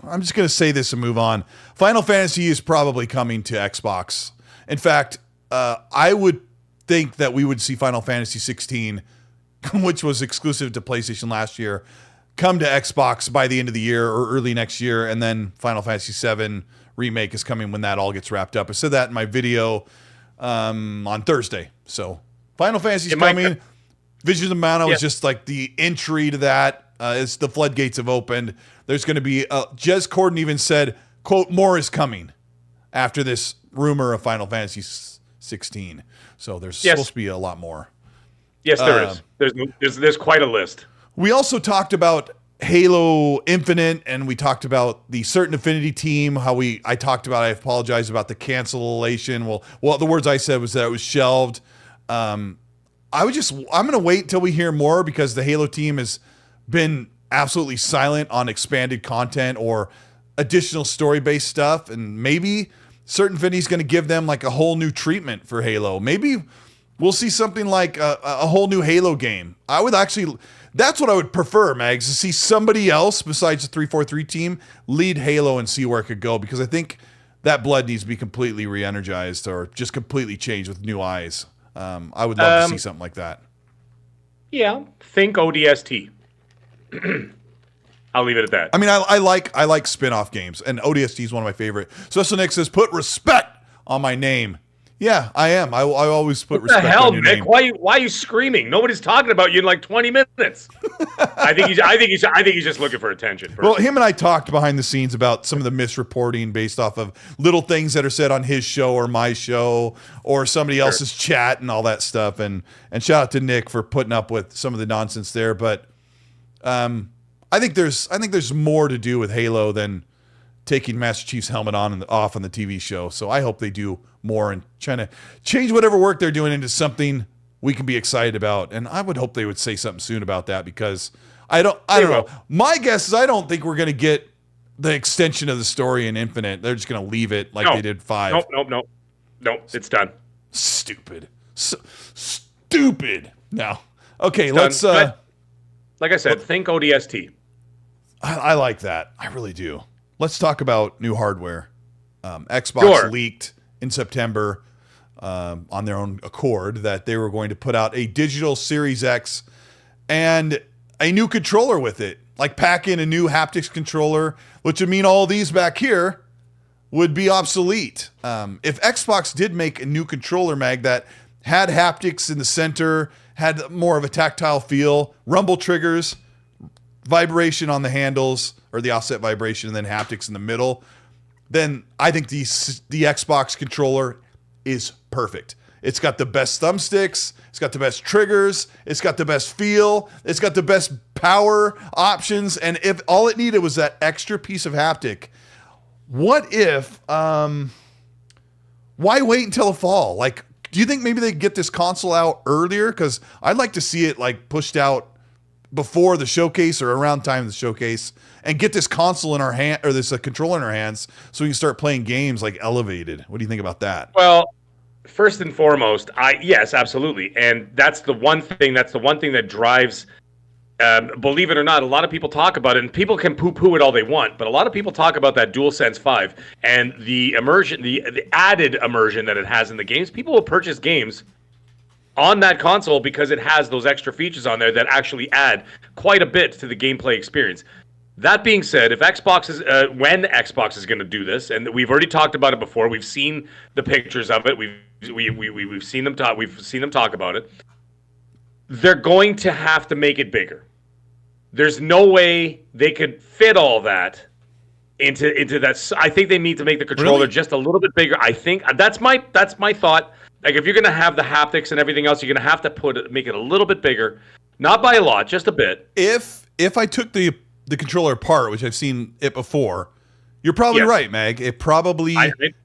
I'm just going to say this and move on. Final Fantasy is probably coming to Xbox. In fact, I would think that we would see Final Fantasy 16, which was exclusive to PlayStation last year, come to Xbox by the end of the year or early next year, and then Final Fantasy 7 Remake is coming when that all gets wrapped up. I said that in my video on Thursday. So Final Fantasy is coming. Visions of Mana was just like the entry to that. It's the floodgates have opened. There's going to be, Jez Corden even said, quote, more is coming after this rumor of Final Fantasy 16. So there's supposed to be a lot more. Yes, there is. There's quite a list. We also talked about Halo Infinite, and we talked about the Certain Affinity team. I apologize about the cancellation. Well, the words I said was that it was shelved. I'm going to wait till we hear more, because the Halo team has been absolutely silent on expanded content or additional story-based stuff, and maybe Certain Affinity is going to give them like a whole new treatment for Halo. Maybe we'll see something like a whole new Halo game. That's what I would prefer, Mags, to see somebody else besides the 343 team lead Halo and see where it could go, because I think that blood needs to be completely re-energized or just completely changed with new eyes. I would love to see something like that. Yeah, think ODST. I'll leave it at that. I mean, I like spin-off games, and ODST is one of my favorite. So Nick says, put respect on my name. Yeah, I am. I always put respect on your name. Why are you screaming? Nobody's talking about you in like 20 minutes. I think he's just looking for attention. Well, him and I talked behind the scenes about some of the misreporting based off of little things that are said on his show or my show or somebody else's chat and all that stuff. And shout out to Nick for putting up with some of the nonsense there. But I think there's more to do with Halo than taking Master Chief's helmet on and off on the TV show. So I hope they do more and trying to change whatever work they're doing into something we can be excited about. And I would hope they would say something soon about that, because I don't know. My guess is I don't think we're going to get the extension of the story in Infinite. They're just going to leave it like they did 5. Nope. It's done. Stupid. So stupid. No. Okay, let's... like I said, think ODST. I like that. I really do. Let's talk about new hardware. Xbox leaked in September on their own accord that they were going to put out a digital Series X and a new controller with it. Like pack in a new haptics controller, which would mean all these back here would be obsolete. If Xbox did make a new controller, Mag, that had haptics in the center, had more of a tactile feel, rumble triggers, vibration on the handles, or the offset vibration, and then haptics in the middle, then I think the Xbox controller is perfect. It's got the best thumbsticks, it's got the best triggers, it's got the best feel, it's got the best power options, and if all it needed was that extra piece of haptic, what if, why wait until the fall? Like, do you think maybe they get this console out earlier? Because I'd like to see it like pushed out before the showcase or around time of the showcase, and get this console in our hand, or this controller in our hands, so we can start playing games like elevated. What do you think about that? Well, first and foremost, yes, absolutely, and that's the one thing. That's the one thing that drives. Believe it or not, a lot of people talk about it, and people can poo-poo it all they want, but a lot of people talk about that DualSense 5 and the immersion, the added immersion that it has in the games. People will purchase games on that console because it has those extra features on there that actually add quite a bit to the gameplay experience. That being said, if Xbox is when Xbox is going to do this, and we've already talked about it before, we've seen the pictures of it, we've seen them talk about it. They're going to have to make it bigger. There's no way they could fit all that into that. I think they need to make the controller just a little bit bigger. I think that's my thought. Like, if you're going to have the haptics and everything else, you're going to have to make it a little bit bigger, not by a lot, just a bit. If I took the controller apart, which I've seen it before, you're probably right, Mag. It probably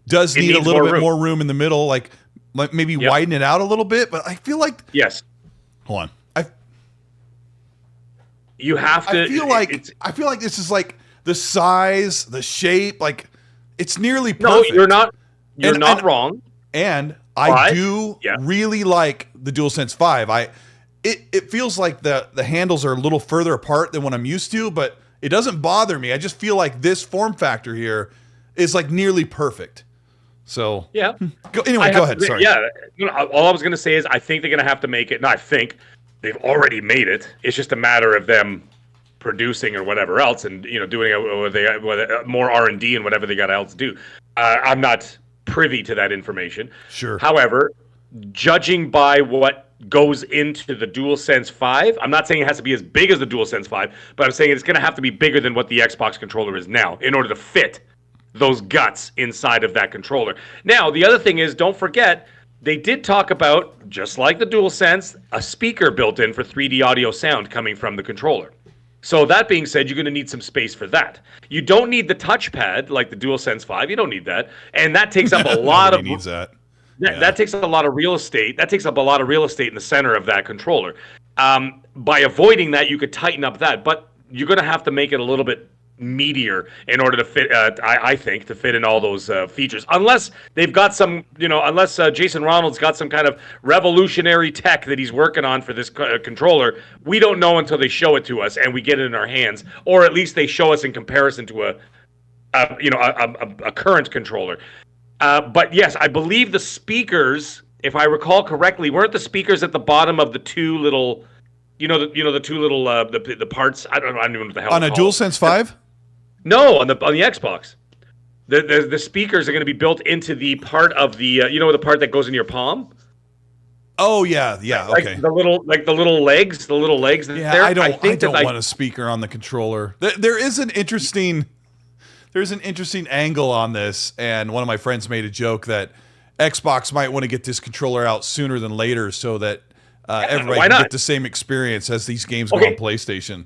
does need a little bit more room in the middle, like maybe widen it out a little bit. But I feel like hold on. You have to. I feel like this is like the size, the shape, like it's nearly perfect. No, you're not. You're not wrong. And I do really like the DualSense 5. It feels like the handles are a little further apart than what I'm used to, but it doesn't bother me. I just feel like this form factor here is like nearly perfect. So go ahead. Sorry. Yeah, all I was going to say is I think they're going to have to make it. No, I think they've already made it. It's just a matter of them producing or whatever else, and doing more R&D and whatever they got else to do. I'm not privy to that information. Sure. However, judging by what goes into the DualSense 5, I'm not saying it has to be as big as the DualSense 5, but I'm saying it's going to have to be bigger than what the Xbox controller is now in order to fit those guts inside of that controller. Now, the other thing is, don't forget, they did talk about, just like the DualSense, a speaker built in for 3D audio sound coming from the controller. So that being said, you're going to need some space for that. You don't need the touchpad like the DualSense 5. You don't need that. And that takes up a lot of... needs that. That takes up a lot of real estate. That takes up a lot of real estate in the center of that controller. By avoiding that, you could tighten up that. But you're going to have to make it a little bit meatier in order to fit, I think, to fit in all those features. Unless they've got some, unless Jason Ronald's got some kind of revolutionary tech that he's working on for this controller, we don't know until they show it to us and we get it in our hands, or at least they show us in comparison to a current controller. But yes, I believe the speakers, if I recall correctly, weren't the speakers at the bottom of the two little, the two little the parts. I don't even know what the hell on a DualSense 5. No, on the Xbox, the speakers are going to be built into the part of the the part that goes in your palm. Oh yeah, okay. Like the little legs, Yeah, I don't want a speaker on the controller. There's an interesting angle on this, and one of my friends made a joke that Xbox might want to get this controller out sooner than later so that everybody can get the same experience as these games go on PlayStation.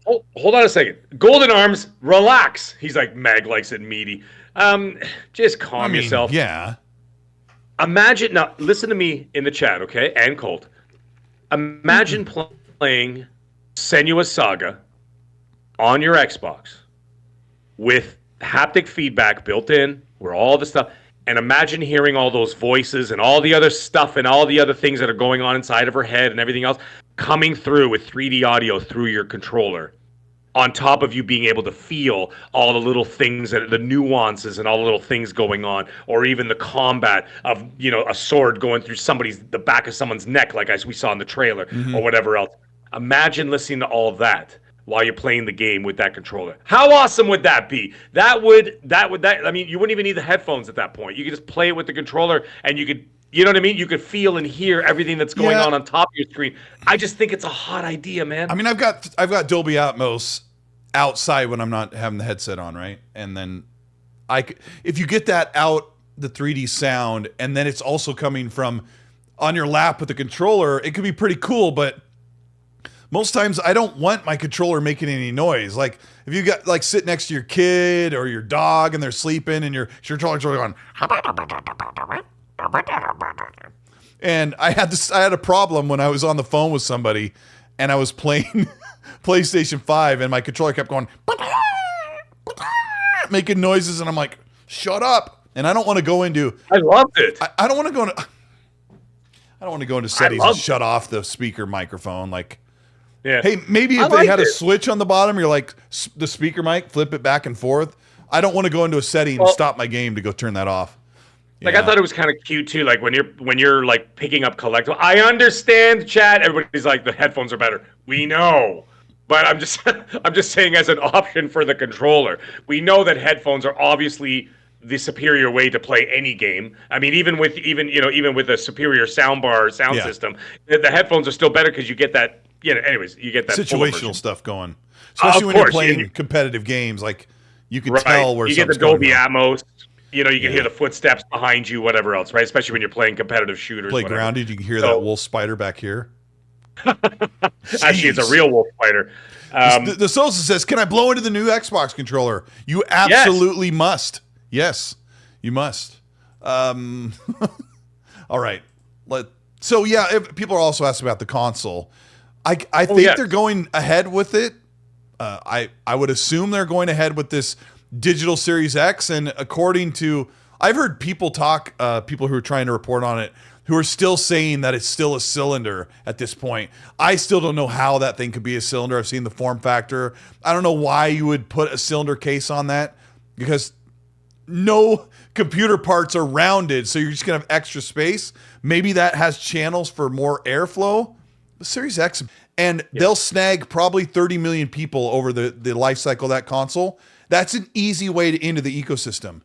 Oh, hold on a second. Golden Arms, relax. He's like, Mag likes it meaty. Just calm yourself. Yeah. Imagine, now listen to me in the chat, okay? And Colt. Imagine playing Senua's Saga on your Xbox with haptic feedback built in, where all the stuff, and imagine hearing all those voices and all the other stuff and all the other things that are going on inside of her head and everything else coming through with 3D audio through your controller, on top of you being able to feel all the little things, that the nuances and all the little things going on, or even the combat of a sword going through the back of someone's neck, like we saw in the trailer, or whatever else. Imagine listening to all of that while you're playing the game with that controller. How awesome would that be? I mean, you wouldn't even need the headphones at that point. You could just play it with the controller, and you could, you know what I mean? You could feel and hear everything that's going on top of your screen. I just think it's a hot idea, man. I mean, I've got Dolby Atmos outside when I'm not having the headset on, right? And then if you get that out, the 3D sound, and then it's also coming from on your lap with the controller, it could be pretty cool, but most times I don't want my controller making any noise. Like if you got sit next to your kid or your dog and they're sleeping and your controller's going, and I had a problem when I was on the phone with somebody and I was playing PlayStation 5 and my controller kept going making noises, and I'm like, shut up. And I don't want to go into... I loved it. I don't want to go into... I don't want to go into settings and shut off the speaker microphone. Like, yeah. Hey, maybe if they had a switch on the bottom, you're like the speaker mic, flip it back and forth. I don't want to go into a setting and stop my game to go turn that off. Like, I thought it was kind of cute too. Like when you're like picking up collectible. I understand, chat. Everybody's like, the headphones are better. We know, but I'm just saying as an option for the controller. We know that headphones are obviously the superior way to play any game. I mean, even with a superior sound system, the headphones are still better because you get that. Anyways, you get that situational stuff going, especially when you're playing competitive games. Like you can tell where you get the Dolby Atmos. You can hear the footsteps behind you, whatever else, right? Especially when you're playing competitive shooters. Grounded, you can hear that wolf spider back here. Actually, it's a real wolf spider. The Sosa says, "Can I blow into the new Xbox controller?" You absolutely must. Yes, you must. All right. If people are also asking about the console. I think they're going ahead with it. I would assume they're going ahead with this Digital Series X, and according to I've heard people people who are trying to report on it, who are still saying that it's still a cylinder at this point. I still don't know how that thing could be a cylinder. I've seen the form factor. I don't know why you would put a cylinder case on that, because no computer parts are rounded, so you're just gonna have extra space. Maybe that has channels for more airflow. The Series X, and they'll snag probably 30 million people over the life cycle of that console. That's an easy way to into the ecosystem.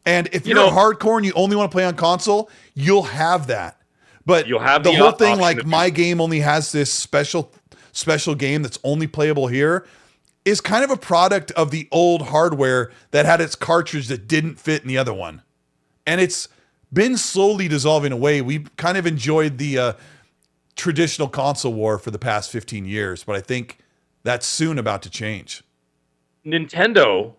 And if you're hardcore and you only want to play on console, you'll have that. But you'll have the whole thing, like my game only has this special game that's only playable here, is kind of a product of the old hardware that had its cartridge that didn't fit in the other one. And it's been slowly dissolving away. We've kind of enjoyed the traditional console war for the past 15 years, but I think that's soon about to change. Nintendo,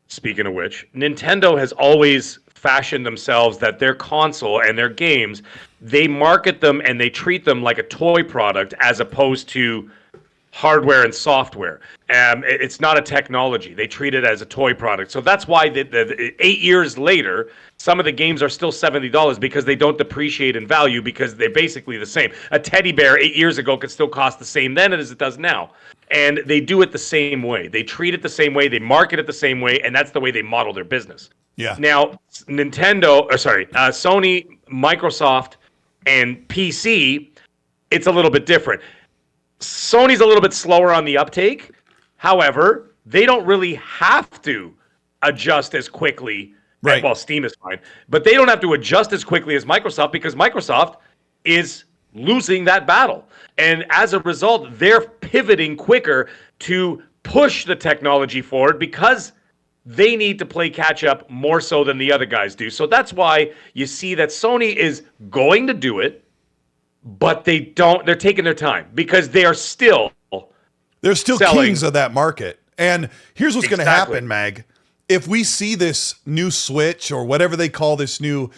speaking of which, Nintendo has always fashioned themselves that their console and their games, they market them and they treat them like a toy product as opposed to hardware and software. It's not a technology. They treat it as a toy product. So that's why the 8 years later, some of the games are still $70 because they don't depreciate in value because they're basically the same. A teddy bear 8 years ago could still cost the same then as it does now. And they do it the same way. They treat it the same way. They market it the same way. And that's the way they model their business. Yeah. Now, Sony, Microsoft, and PC, it's a little bit different. Sony's a little bit slower on the uptake. However, they don't really have to adjust as quickly. Right. Well, Steam is fine. But they don't have to adjust as quickly as Microsoft because Microsoft is losing that battle. And as a result, they're pivoting quicker to push the technology forward because they need to play catch up more so than the other guys do. So that's why you see that Sony is going to do it, but they're taking their time because they're still selling. Kings of that market. And here's what's going to happen, Mag. If we see this new Switch or whatever they call this new,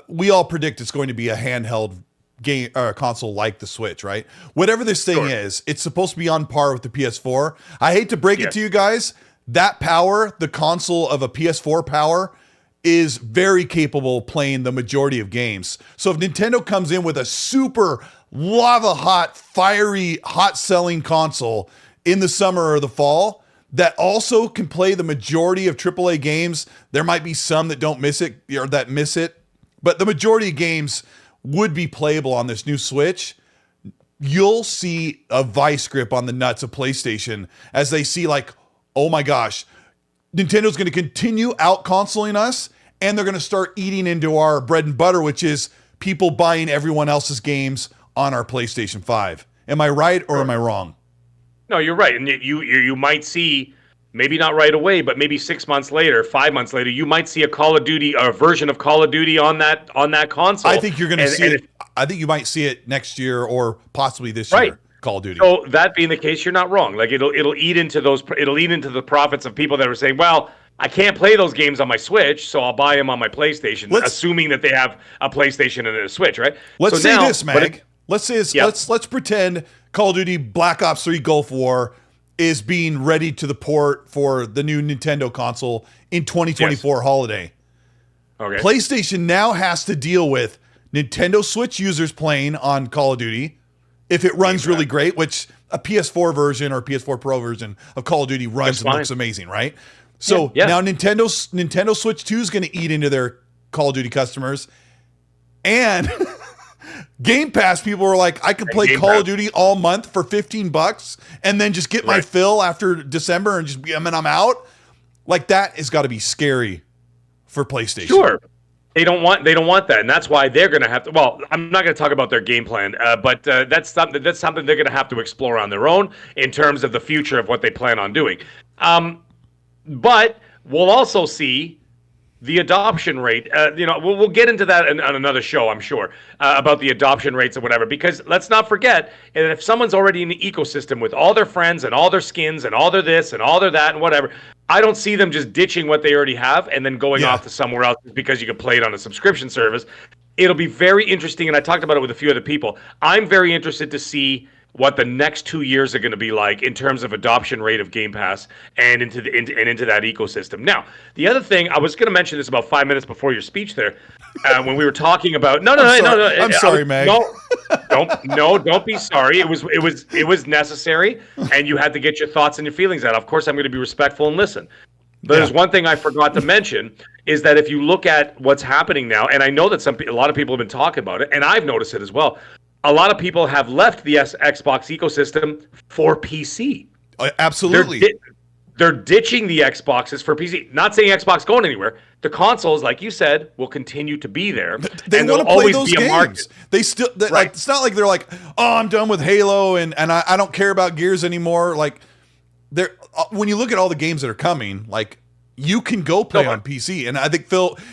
we all predict it's going to be a handheld game or a console like the Switch, right? Whatever this thing is, it's supposed to be on par with the PS4. I hate to break it to you guys. That power, the console of a PS4 power, is very capable of playing the majority of games. So if Nintendo comes in with a super lava hot, fiery, hot selling console in the summer or the fall that also can play the majority of AAA games, there might be some that don't miss it or that miss it, but the majority of games would be playable on this new Switch. You'll see a vice grip on the nuts of PlayStation as they see like, oh my gosh, Nintendo's going to continue out-consoling us, and they're going to start eating into our bread and butter, which is people buying everyone else's games on our PlayStation 5. Am I right or am I wrong? No, you're right. And you might see, maybe not right away, but maybe 6 months later, 5 months later, you might see a Call of Duty, a version of Call of Duty on that console. I think you're going to see it. I think you might see it next year or possibly this year. Call of Duty. So that being the case, you're not wrong. Like it'll eat into the profits of people that are saying, well, I can't play those games on my Switch, so I'll buy them on my PlayStation, assuming that they have a PlayStation and a Switch, right? Let's say this, Mag. Let's say this, let's pretend Call of Duty Black Ops 3 Gulf War is being ready to the port for the new Nintendo console in 2024 holiday. Okay. PlayStation now has to deal with Nintendo Switch users playing on Call of Duty, if it runs really great, which a PS4 version or PS4 Pro version of Call of Duty runs and looks amazing, right? So now Nintendo Switch 2 is going to eat into their Call of Duty customers. And Game Pass people were like, I could play Call of Duty all month for $15 and then just get my fill after December and just be, I'm out. Like, that has got to be scary for PlayStation. Sure. They don't want that, and that's why they're going to have to. Well, I'm not going to talk about their game plan, but that's something they're going to have to explore on their own in terms of the future of what they plan on doing. But we'll also see the adoption rate. We'll get into that on another show, I'm sure, about the adoption rates or whatever. Because let's not forget, and if someone's already in the ecosystem with all their friends and all their skins and all their this and all their that and whatever, I don't see them just ditching what they already have and then going off to somewhere else because you can play it on a subscription service. It'll be very interesting, and I talked about it with a few other people. I'm very interested to see what the next 2 years are going to be like in terms of adoption rate of Game Pass and into that ecosystem. Now, the other thing, I was going to mention this about 5 minutes before your speech there, when we were talking about no. I'm sorry, Meg. Don't be sorry. It was necessary, and you had to get your thoughts and your feelings out. Of course, I'm going to be respectful and listen. But there's one thing I forgot to mention is that if you look at what's happening now, and I know that a lot of people have been talking about it, and I've noticed it as well. A lot of people have left the Xbox ecosystem for PC. Absolutely. They're ditching the Xboxes for PC. Not saying Xbox going anywhere. The consoles, like you said, will continue to be there. They want to play those games. They still like. It's not like they're like, oh, I'm done with Halo and I don't care about Gears anymore. Like, when you look at all the games that are coming, like, you can go play on PC. And I think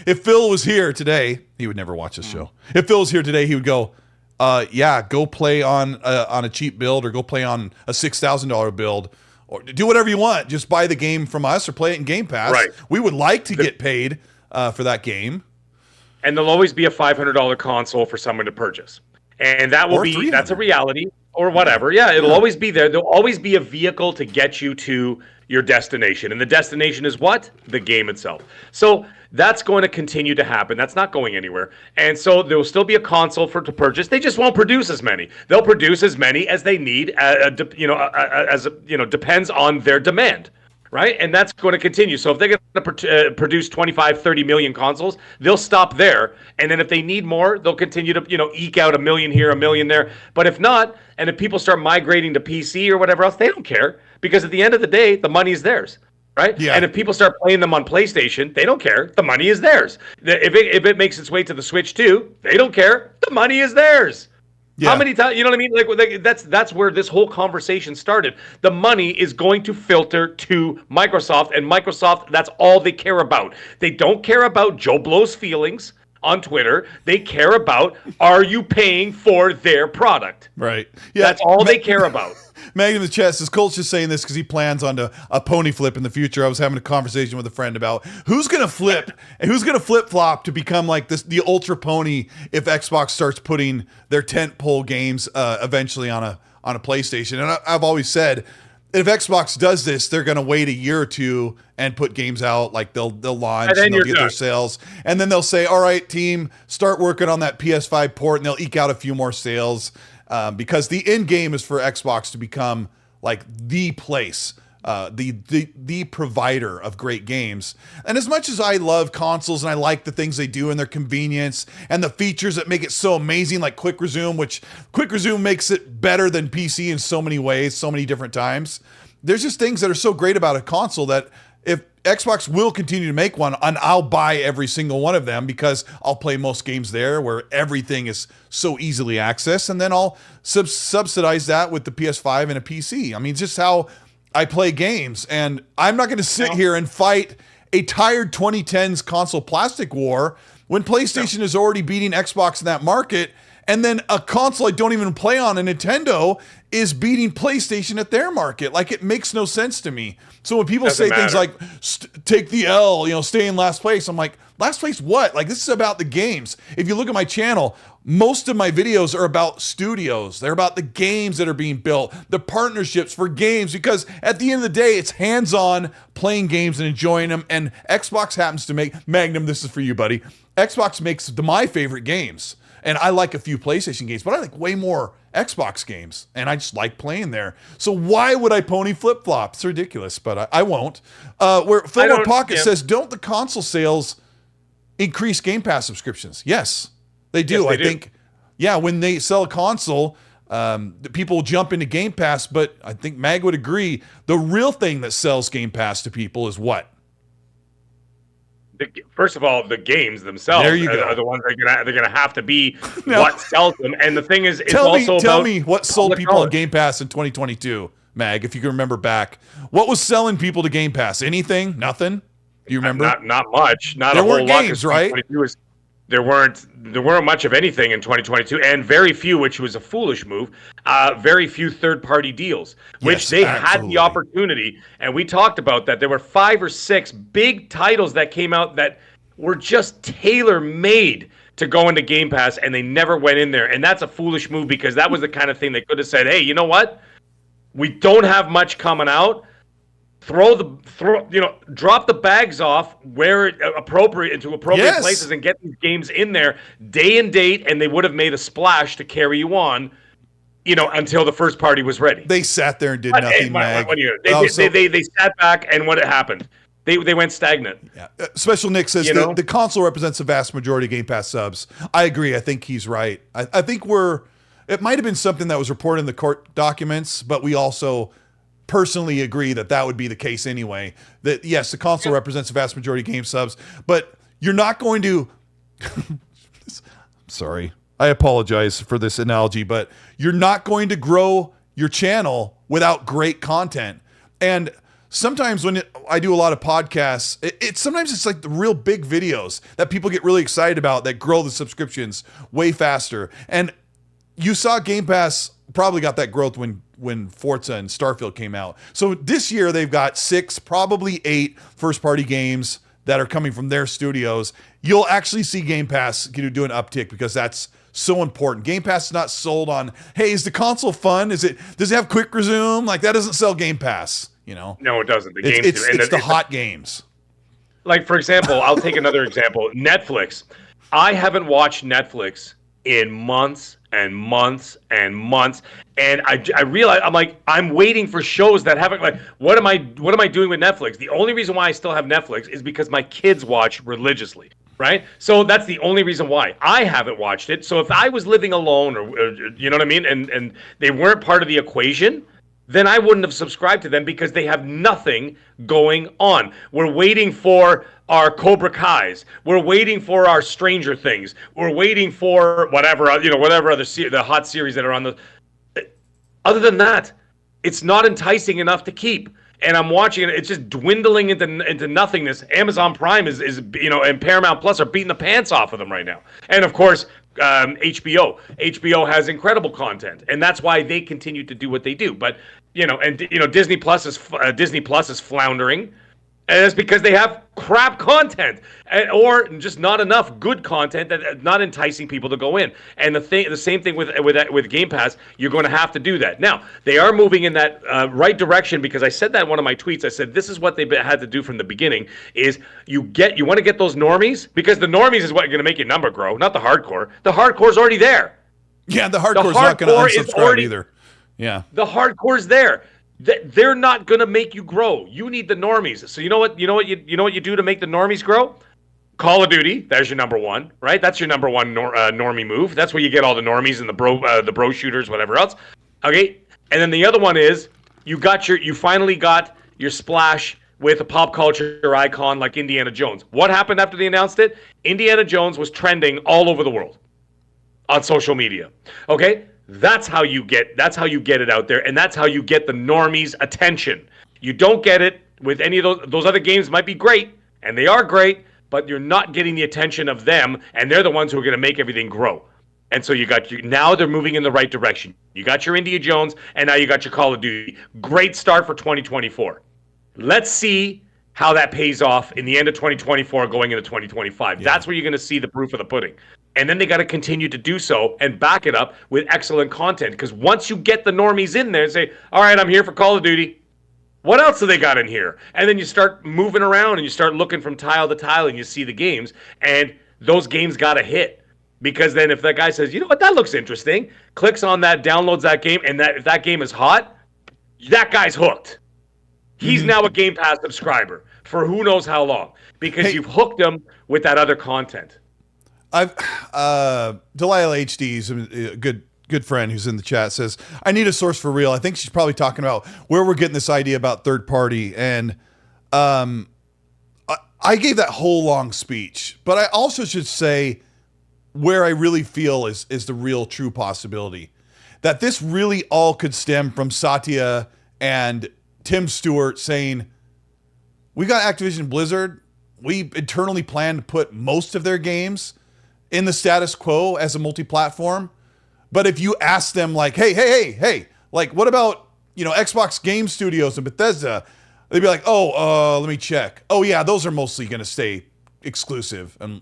if Phil was here today, he would never watch this show. If Phil was here today, he would go, go play on a cheap build or go play on a $6,000 build or do whatever you want. Just buy the game from us or play it in Game Pass. Right. We would like to get paid for that game. And there'll always be a $500 console for someone to purchase. And that's a reality or whatever. Yeah, it'll always be there. There'll always be a vehicle to get you to your destination. And the destination is what? The game itself. So that's going to continue to happen. That's not going anywhere. And so there will still be a console to purchase. They just won't produce as many. They'll produce as many as they need, depends on their demand. Right? And that's going to continue. So if they're going to produce 25, 30 million consoles, they'll stop there. And then if they need more, they'll continue to, eke out a million here, a million there. But if not, and if people start migrating to PC or whatever else, they don't care. Because at the end of the day, the money is theirs. Right? Yeah. And if people start playing them on PlayStation, they don't care. The money is theirs. If it makes its way to the Switch too, they don't care. The money is theirs. Yeah. How many times, you know what I mean? Like that's where this whole conversation started. The money is going to filter to Microsoft, and Microsoft, that's all they care about. They don't care about Joe Blow's feelings on Twitter. They care about, are you paying for their product? Right. Yeah. That's all they care about. Meg in the chat says, Colt's just saying this because he plans on a pony flip in the future. I was having a conversation with a friend about who's going to flip and who's going to flip-flop to become like the ultra pony if Xbox starts putting their tentpole games eventually on a PlayStation. And I've always said, if Xbox does this, they're going to wait a year or two and put games out. Like they'll launch and they'll get their sales. And then they'll say, all right, team, start working on that PS5 port, and they'll eke out a few more sales. Because the end game is for Xbox to become like the place, the provider of great games. And as much as I love consoles and I like the things they do and their convenience and the features that make it so amazing, like Quick Resume, which Quick Resume makes it better than PC in so many ways, so many different times. There's just things that are so great about a console that if Xbox will continue to make one, and I'll buy every single one of them because I'll play most games there where everything is so easily accessed, and then I'll subsidize that with the PS5 and a PC. I mean, just how I play games, and I'm not going to sit here and fight a tired 2010s console plastic war when PlayStation is already beating Xbox in that market, and then a console I don't even play on, a Nintendo, is beating PlayStation at their market. Like, it makes no sense to me. So when people say things like, take the L, stay in last place, I'm like, last place what? Like, this is about the games. If you look at my channel, most of my videos are about studios. They're about the games that are being built, the partnerships for games, because at the end of the day, it's hands-on playing games and enjoying them. And Xbox happens to make, Magnum, this is for you, buddy. Xbox makes my favorite games. And I like a few PlayStation games, but I like way more Xbox games, and I just like playing there. So why would I pony flip-flop? It's ridiculous, but I won't. Where Fable Pocket says, don't the console sales increase Game Pass subscriptions? Yes, they do. Yes, they do. Think, yeah, when they sell a console, the people jump into Game Pass, but I think Mag would agree, the real thing that sells Game Pass to people is what? First of all, the games themselves are the ones they're gonna have to be what sells them. And the thing is, tell me what sold people on Game Pass in 2022, Mag, if you can remember back. What was selling people to Game Pass? Anything? Nothing? Do you remember? Not much. Not there a whole weren't lot. Games, right? There weren't much of anything in 2022, and very few, which was a foolish move. Very few third-party deals, which they had the opportunity, and we talked about that. There were 5 or 6 big titles that came out that were just tailor-made to go into Game Pass, and they never went in there. And that's a foolish move because that was the kind of thing they could have said, "Hey, you know what? We don't have much coming out. Drop the bags off where appropriate into appropriate places and get these games in there day and date," and they would have made a splash to carry you on, until the first party was ready. They sat there and did nothing, Mag. They sat back, and what had happened? They went stagnant. Yeah. Special Nick says the console represents the vast majority of Game Pass subs. I agree. I think he's right. I think it might have been something that was reported in the court documents, but we also personally agree that would be the case anyway. That yes, the console represents the vast majority of game subs, but you're not going to sorry, I apologize for this analogy, but you're not going to grow your channel without great content. And sometimes when I do a lot of podcasts, sometimes it's like the real big videos that people get really excited about that grow the subscriptions way faster. And you saw Game Pass probably got that growth when Forza and Starfield came out. So this year they've got 6, probably 8 first-party games that are coming from their studios. You'll actually see Game Pass do an uptick because that's so important. Game Pass is not sold on, hey, is the console fun? Does it have quick resume? Like that doesn't sell Game Pass, No, it doesn't. It's the hot games. Like, for example, I'll take another example. Netflix. I haven't watched Netflix in months and months and months, and I realize I'm waiting for shows that haven't what am I doing with Netflix? The only reason why I still have Netflix is because my kids watch religiously, right? So that's the only reason why I haven't watched it. So if I was living alone or you know what I mean, and they weren't part of the equation, then I wouldn't have subscribed to them because they have nothing going on. We're waiting for our Cobra Kais. We're waiting for our Stranger Things. We're waiting for whatever other the hot series that are on the. Other than that, it's not enticing enough to keep. And I'm watching it; it's just dwindling into nothingness. Amazon Prime is and Paramount Plus are beating the pants off of them right now. And of course, HBO. HBO has incredible content, and that's why they continue to do what they do. But Disney Plus is floundering. And it's because they have crap content, or just not enough good content that not enticing people to go in. And the same thing with Game Pass. You're going to have to do that. Now they are moving in that right direction because I said that in one of my tweets. I said this is what they've had to do from the beginning: is you want to get those normies, because the normies is what going to make your number grow, not the hardcore. The hardcore's already there. Yeah, the hardcore's not going to unsubscribe either. Yeah, the hardcore's there. They're not going to make you grow. You need the normies. So you know what you do to make the normies grow? Call of Duty. There's your number one, right? That's your number one normie move. That's where you get all the normies and the bro shooters, whatever else. Okay, and then the other one is you finally got your splash with a pop culture icon like Indiana Jones. What happened after they announced it? Indiana Jones was trending all over the world on social media. Okay. That's how you get it out there, and that's how you get the normies' attention. You don't get it with any of those other games. Might be great, and they are great, but you're not getting the attention of them, and they're the ones who are going to make everything grow. And so now they're moving in the right direction. You got your Indiana Jones, and now you got your Call of Duty. Great start for 2024. Let's see how that pays off in the end of 2024 going into 2025. Yeah. That's where you're going to see the proof of the pudding. And then they got to continue to do so and back it up with excellent content. Because once you get the normies in there and say, all right, I'm here for Call of Duty. What else do they got in here? And then you start moving around and you start looking from tile to tile and you see the games. And those games got to hit. Because then if that guy says, you know what, that looks interesting, clicks on that, downloads that game, and if that game is hot, that guy's hooked. He's now a Game Pass subscriber for who knows how long because you've hooked him with that other content. I've Delilah HD's a good friend who's in the chat says, I need a source for real. I think she's probably talking about where we're getting this idea about third party. And I gave that whole long speech, but I also should say where I really feel is the real true possibility that this really all could stem from Satya and Tim Stewart saying, we got Activision Blizzard. We internally plan to put most of their games in the status quo as a multi-platform. But if you ask them like, hey, like what about, Xbox Game Studios and Bethesda? They'd be like, let me check. Oh yeah, those are mostly going to stay exclusive and,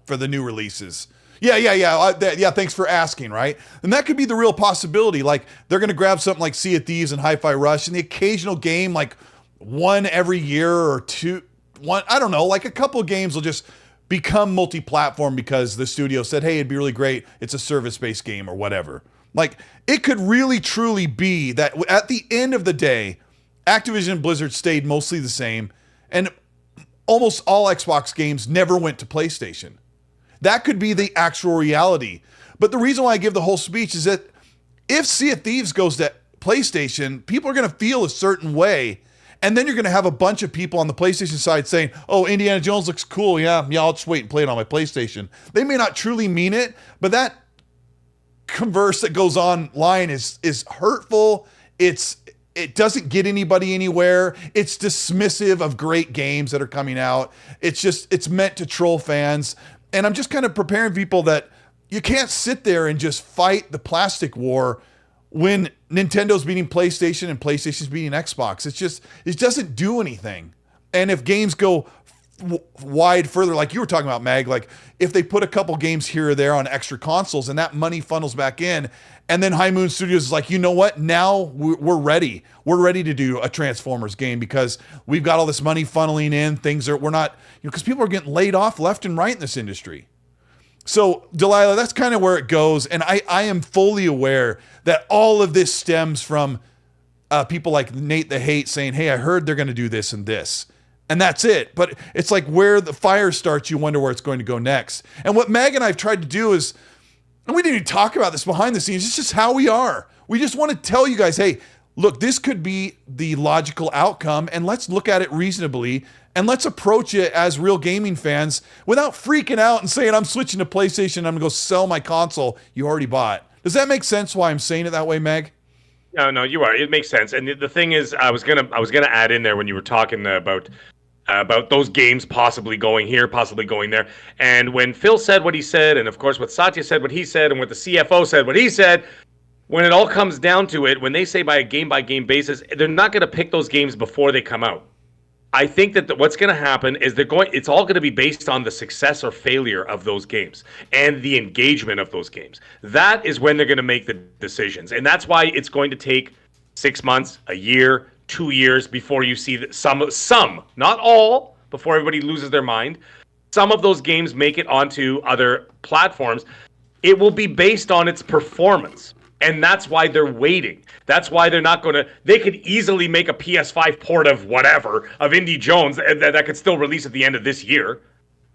for the new releases. Yeah. Thanks for asking, right? And that could be the real possibility. Like they're going to grab something like Sea of Thieves and Hi-Fi Rush and the occasional game, like one every year or two, I don't know, like a couple of games will just become multi-platform because the studio said, hey, it'd be really great. It's a service-based game or whatever. Like it could really truly be that at the end of the day, Activision and Blizzard stayed mostly the same and almost all Xbox games never went to PlayStation. That could be the actual reality. But the reason why I give the whole speech is that if Sea of Thieves goes to PlayStation, people are going to feel a certain way. And then you're going to have a bunch of people on the PlayStation side saying, oh, Indiana Jones looks cool. Yeah, I'll just wait and play it on my PlayStation. They may not truly mean it, but that converse that goes online is hurtful. It doesn't get anybody anywhere. It's dismissive of great games that are coming out. It's meant to troll fans. And I'm just kind of preparing people that you can't sit there and just fight the plastic war when Nintendo's beating PlayStation and PlayStation's beating Xbox. It doesn't do anything. And if games go wide further, like you were talking about, Mag, like if they put a couple games here or there on extra consoles and that money funnels back in, and then High Moon Studios is like, you know what? Now we're ready. We're ready to do a Transformers game because we've got all this money funneling in. We're not, because people are getting laid off left and right in this industry. So Delilah, that's kind of where it goes. And I am fully aware that all of this stems from people like Nate the Hate saying, hey, I heard they're going to do this and this. And that's it. But it's like where the fire starts, you wonder where it's going to go next. And what Mag and I have tried to do is, and we didn't even talk about this behind the scenes, it's just how we are. We just want to tell you guys, hey, look, this could be the logical outcome, and let's look at it reasonably, and let's approach it as real gaming fans without freaking out and saying, I'm switching to PlayStation, I'm going to go sell my console you already bought. Does that make sense why I'm saying it that way, Meg? No, you are. It makes sense. And the thing is, I was gonna add in there when you were talking about those games possibly going here, possibly going there. And when Phil said what he said, and of course what Satya said what he said, and what the CFO said what he said, when it all comes down to it, when they say by game basis, they're not going to pick those games before they come out. I think that what's going to happen is it's all going to be based on the success or failure of those games and the engagement of those games. That is when they're going to make the decisions. And that's why it's going to take 6 months, a year, 2 years before you see that some, not all, before everybody loses their mind. Some of those games make it onto other platforms. It will be based on its performance. And that's why they're waiting. That's why they're not going to... They could easily make a PS5 port of whatever, of Indie Jones, that could still release at the end of this year,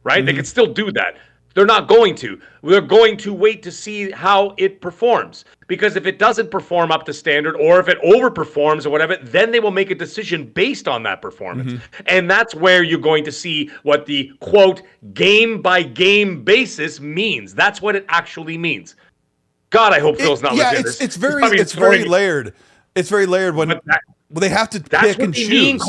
right? Mm-hmm. They could still do that. They're not going to. We're going to wait to see how it performs. Because if it doesn't perform up to standard, or if it overperforms or whatever, then they will make a decision based on that performance. Mm-hmm. And that's where you're going to see what the, quote, game-by-game basis means. That's what it actually means. God, I hope Phil's not looking at this. It's very layered. It's very layered when they have to pick and choose.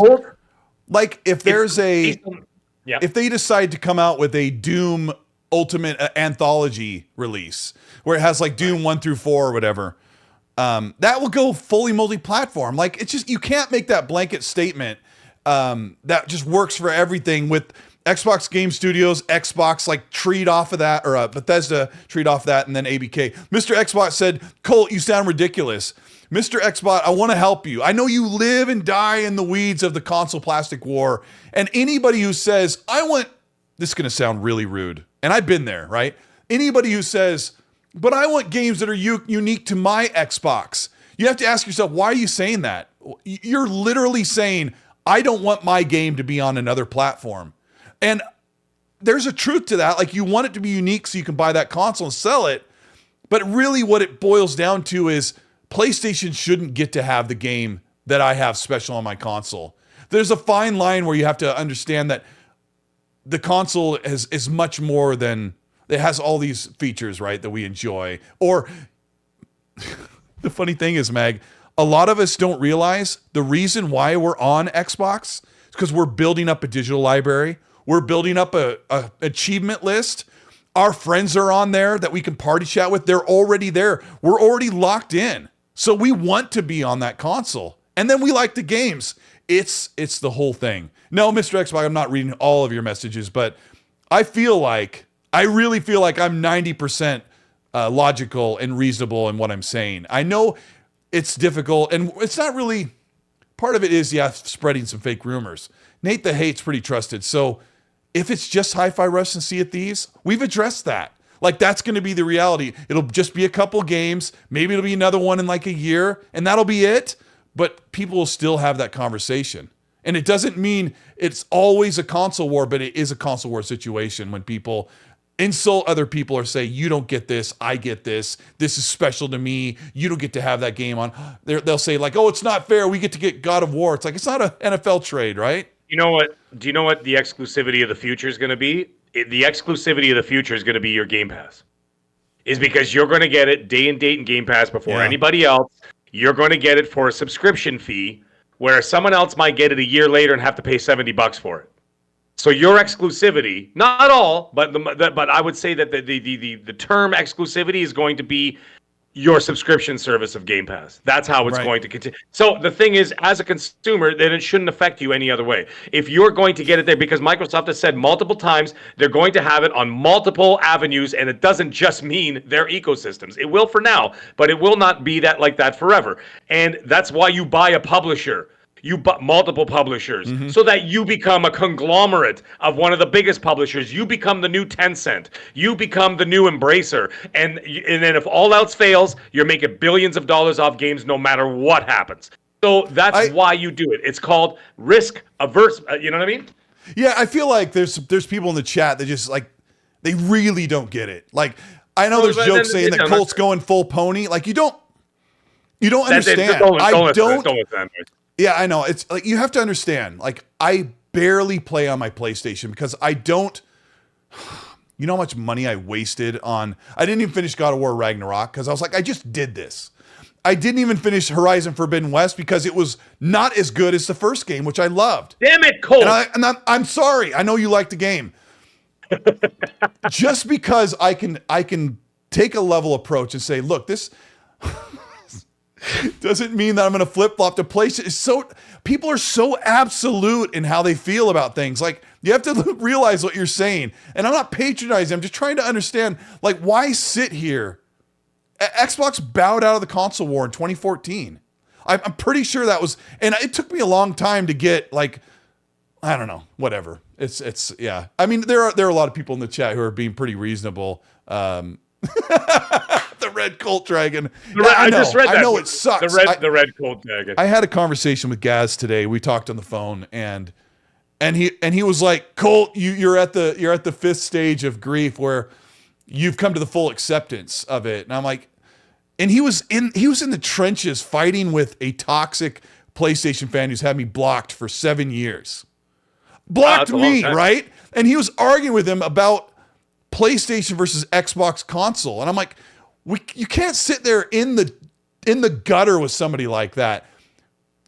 Like if there's if they decide to come out with a Doom Ultimate anthology release where it has like Doom 1 through 4 or whatever, that will go fully multi-platform. Like it's just, you can't make that blanket statement that just works for everything with Xbox Game Studios, Xbox like treat off of that, or Bethesda treat off that, and then ABK. Mr. Xbox said, Colt, you sound ridiculous. Mr. Xbox, I want to help you. I know you live and die in the weeds of the console plastic war. And anybody who says, this is going to sound really rude, and I've been there, right? Anybody who says, but I want games that are unique to my Xbox, you have to ask yourself, why are you saying that? You're literally saying, I don't want my game to be on another platform. And there's a truth to that. Like, you want it to be unique so you can buy that console and sell it. But really what it boils down to is PlayStation shouldn't get to have the game that I have special on my console. There's a fine line where you have to understand that the console is much more than, it has all these features, right, that we enjoy. Or the funny thing is, Mag, a lot of us don't realize the reason why we're on Xbox is because we're building up a digital library. We're building up a achievement list. Our friends are on there that we can party chat with. They're already there. We're already locked in. So we want to be on that console. And then we like the games. It's the whole thing. No, Mr. Xbox, I'm not reading all of your messages, but I really feel like I'm 90% logical and reasonable in what I'm saying. I know it's difficult, and it's not really, part of it is, spreading some fake rumors. Nate the Hate's pretty trusted. So if it's just Hi-Fi Rush and Sea of Thieves, we've addressed that. Like, that's going to be the reality. It'll just be a couple games. Maybe it'll be another one in like a year, and that'll be it. But people will still have that conversation. And it doesn't mean it's always a console war, but it is a console war situation when people insult other people or say, you don't get this, I get this. This is special to me. You don't get to have that game on. They'll say like, oh, it's not fair. We get to get God of War. It's like, it's not an NFL trade, right? You know what? Do you know what the exclusivity of the future is going to be? The exclusivity of the future is going to be your Game Pass. Is because you're going to get it day and date in Game Pass before anybody else. You're going to get it for a subscription fee, where someone else might get it a year later and have to pay $70 for it. So your exclusivity, not all, but I would say that the term exclusivity is going to be your subscription service of Game Pass. That's how it's going to continue. So the thing is, as a consumer, then it shouldn't affect you any other way. If you're going to get it there, because Microsoft has said multiple times they're going to have it on multiple avenues, and it doesn't just mean their ecosystems. It will for now, but it will not be that like that forever. And that's why you buy a publisher. You buy multiple publishers so that you become a conglomerate of one of the biggest publishers. You become the new Tencent. You become the new Embracer. And then if all else fails, you're making billions of dollars off games no matter what happens. So that's why you do it. It's called risk averse. You know what I mean? Yeah, I feel like there's people in the chat that just like, they really don't get it. Like, I know there's jokes saying that Colt's going full pony. Like, you don't understand. Don't listen. Yeah, I know. It's like, you have to understand, like, I barely play on my PlayStation because I don't, you know how much money I wasted on, I didn't even finish God of War Ragnarok because I was like, I just did this. I didn't even finish Horizon Forbidden West because it was not as good as the first game, which I loved. Damn it, Colt. And I'm sorry. I know you like the game. Just because I can take a level approach and say, look, this doesn't mean that I'm going to flip-flop to PlayStation. People are so absolute in how they feel about things. Like, you have to realize what you're saying. And I'm not patronizing. I'm just trying to understand, like, why sit here? Xbox bowed out of the console war in 2014. I'm pretty sure that was, and it took me a long time to get, like, I don't know, whatever. It's yeah. I mean, there are a lot of people in the chat who are being pretty reasonable. The red Colt Dragon. I just read that. I know it sucks. The red Colt Dragon. I had a conversation with Gaz today. We talked on the phone, and he was like, Colt, you're at the fifth stage of grief where you've come to the full acceptance of it. And I'm like, and he was in the trenches fighting with a toxic PlayStation fan who's had me blocked for 7 years. Blocked me, right? And he was arguing with him about PlayStation versus Xbox console. And I'm like, you can't sit there in the gutter with somebody like that,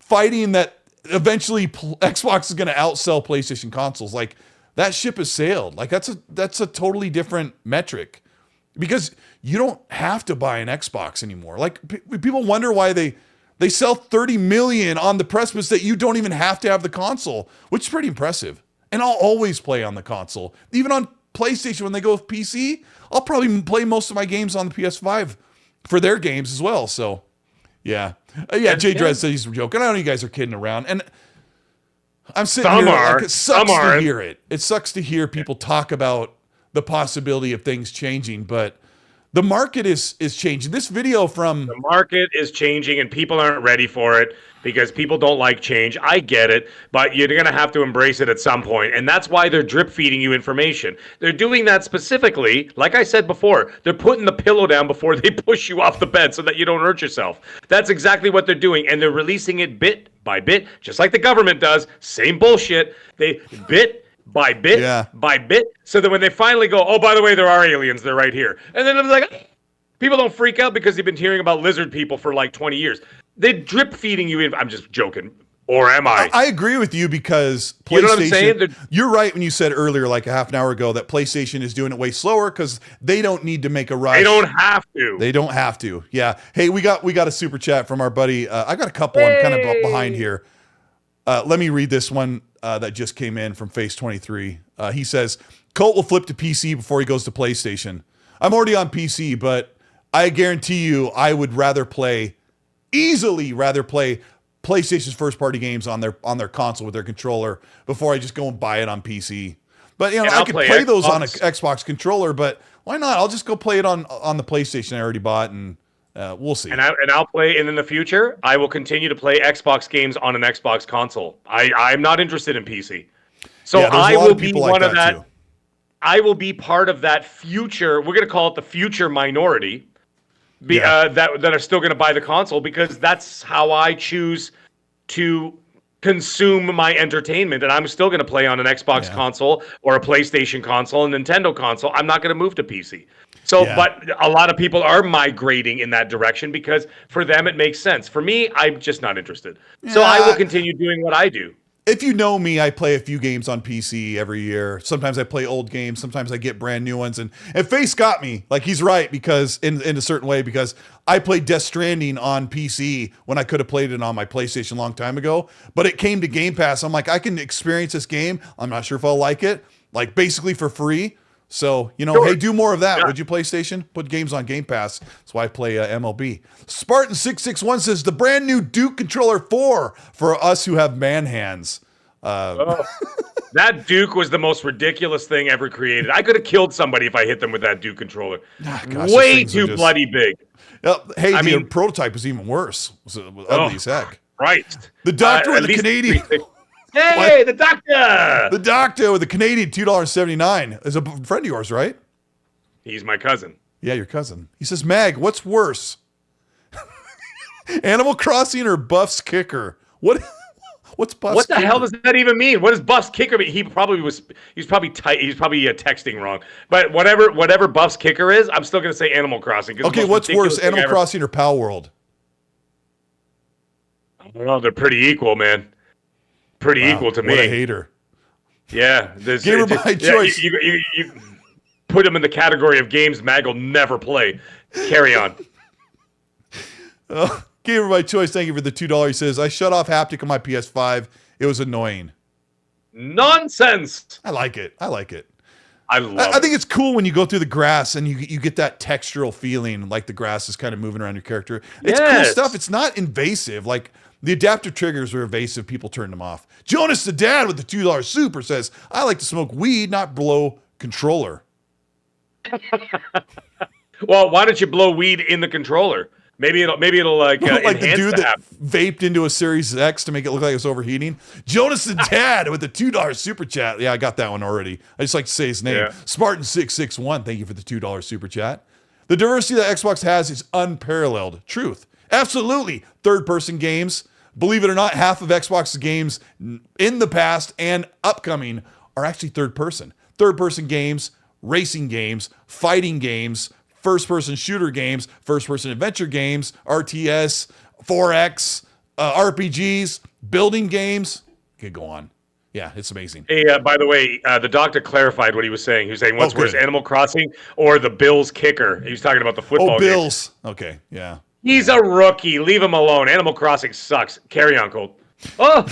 fighting that eventually Xbox is going to outsell PlayStation consoles. Like, that ship has sailed. Like, that's a totally different metric, because you don't have to buy an Xbox anymore. Like, people wonder why they sell 30 million on the precipice that you don't even have to have the console, which is pretty impressive. And I'll always play on the console. Even on PlayStation, when they go with PC, I'll probably play most of my games on the PS5 for their games as well. So, yeah. Jay Dredd says he's joking. I know you guys are kidding around. And I'm sitting here, like, it sucks to hear it. It sucks to hear people talk about the possibility of things changing, but the market is changing. This video from the market is changing and people aren't ready for it because people don't like change. I get it, but you're going to have to embrace it at some point. And that's why they're drip feeding you information. They're doing that specifically, like I said before, they're putting the pillow down before they push you off the bed so that you don't hurt yourself. That's exactly what they're doing. And they're releasing it bit by bit, just like the government does. Same bullshit. They bit by bit, so that when they finally go, oh, by the way, there are aliens, they're right here. And then it's like, people don't freak out because they've been hearing about lizard people for like 20 years. They're drip feeding you in. I'm just joking. Or am I? I agree with you because PlayStation, you know what I'm saying? You're right when you said earlier, like a half an hour ago, that PlayStation is doing it way slower because they don't need to make a rush. They don't have to. They don't have to. Yeah. Hey, we got a super chat from our buddy. I got a couple. I'm kind of behind here. Let me read this one that just came in from Face 23. He says, Colt will flip to PC before he goes to PlayStation. I'm already on PC, but I guarantee you I would easily rather play PlayStation's first-party games on their console with their controller before I just go and buy it on PC. But, you know, I could play those on an Xbox controller, but why not? I'll just go play it on the PlayStation I already bought, and we'll see. And I'll play, and in the future, I will continue to play Xbox games on an Xbox console. I'm not interested in PC. So yeah, I will be one of that. I will be part of that future. We're going to call it the future minority that are still going to buy the console because that's how I choose to consume my entertainment. And I'm still going to play on an Xbox console or a PlayStation console, a Nintendo console. I'm not going to move to PC. So, but a lot of people are migrating in that direction because for them it makes sense. For me, I'm just not interested. Yeah. So I will continue doing what I do. If you know me, I play a few games on PC every year. Sometimes I play old games. Sometimes I get brand new ones. And Face got me. Like, he's right because in a certain way, because I played Death Stranding on PC when I could have played it on my PlayStation a long time ago. But it came to Game Pass. I'm like, I can experience this game. I'm not sure if I'll like it. Like, basically for free. So, you know, hey, do more of that. Would you, PlayStation? Put games on Game Pass. That's why I play MLB. Spartan661 says, the brand new Duke Controller 4 for us who have man hands. That Duke was the most ridiculous thing ever created. I could have killed somebody if I hit them with that Duke controller. Gosh, way too bloody big. Hey, I mean, prototype was even worse. It was ugly as heck. Christ. The doctor with the Canadian... Hey, the doctor! The doctor with the Canadian $2.79 is a friend of yours, right? He's my cousin. Yeah, your cousin. He says, Mag, what's worse? Animal Crossing or Buff's Kicker? What's Buff's Kicker? What the hell does that even mean? What does Buff's Kicker mean? He's probably texting wrong. But whatever Buff's Kicker is, I'm still going to say Animal Crossing. Okay, what's worse, Animal Crossing or Palworld? I don't know. They're pretty equal, man. Pretty equal to me. What a hater. Yeah. Gamer by choice. You put him in the category of games Mag will never play. Carry on. Gamer by choice, thank you for the $2. He says, I shut off haptic on my PS5. It was annoying. Nonsense. I like it. I think it's cool when you go through the grass and you get that textural feeling like the grass is kind of moving around your character. It's cool stuff. It's not invasive. Like, the adaptive triggers are evasive. People turn them off. Jonas the Dad with the $2 super says, I like to smoke weed, not blow controller. Well, why don't you blow weed in the controller? Maybe it'll like the dude that vaped into a Series X to make it look like it was overheating. Jonas the Dad with the $2 super chat. Yeah, I got that one already. I just like to say his name. Yeah. Spartan661, thank you for the $2 super chat. The diversity that Xbox has is unparalleled. Truth. Absolutely. Third-person games. Believe it or not, half of Xbox's games in the past and upcoming are actually third-person. Third-person games, racing games, fighting games, first-person shooter games, first-person adventure games, RTS, 4X, RPGs, building games. Could go on. Yeah, it's amazing. Hey, by the way, the doctor clarified what he was saying. He was saying, what's worse, Animal Crossing or the Bills kicker? He was talking about the football game. Bills. Okay, yeah. He's a rookie. Leave him alone. Animal Crossing sucks. Carry on, Colt. Oh!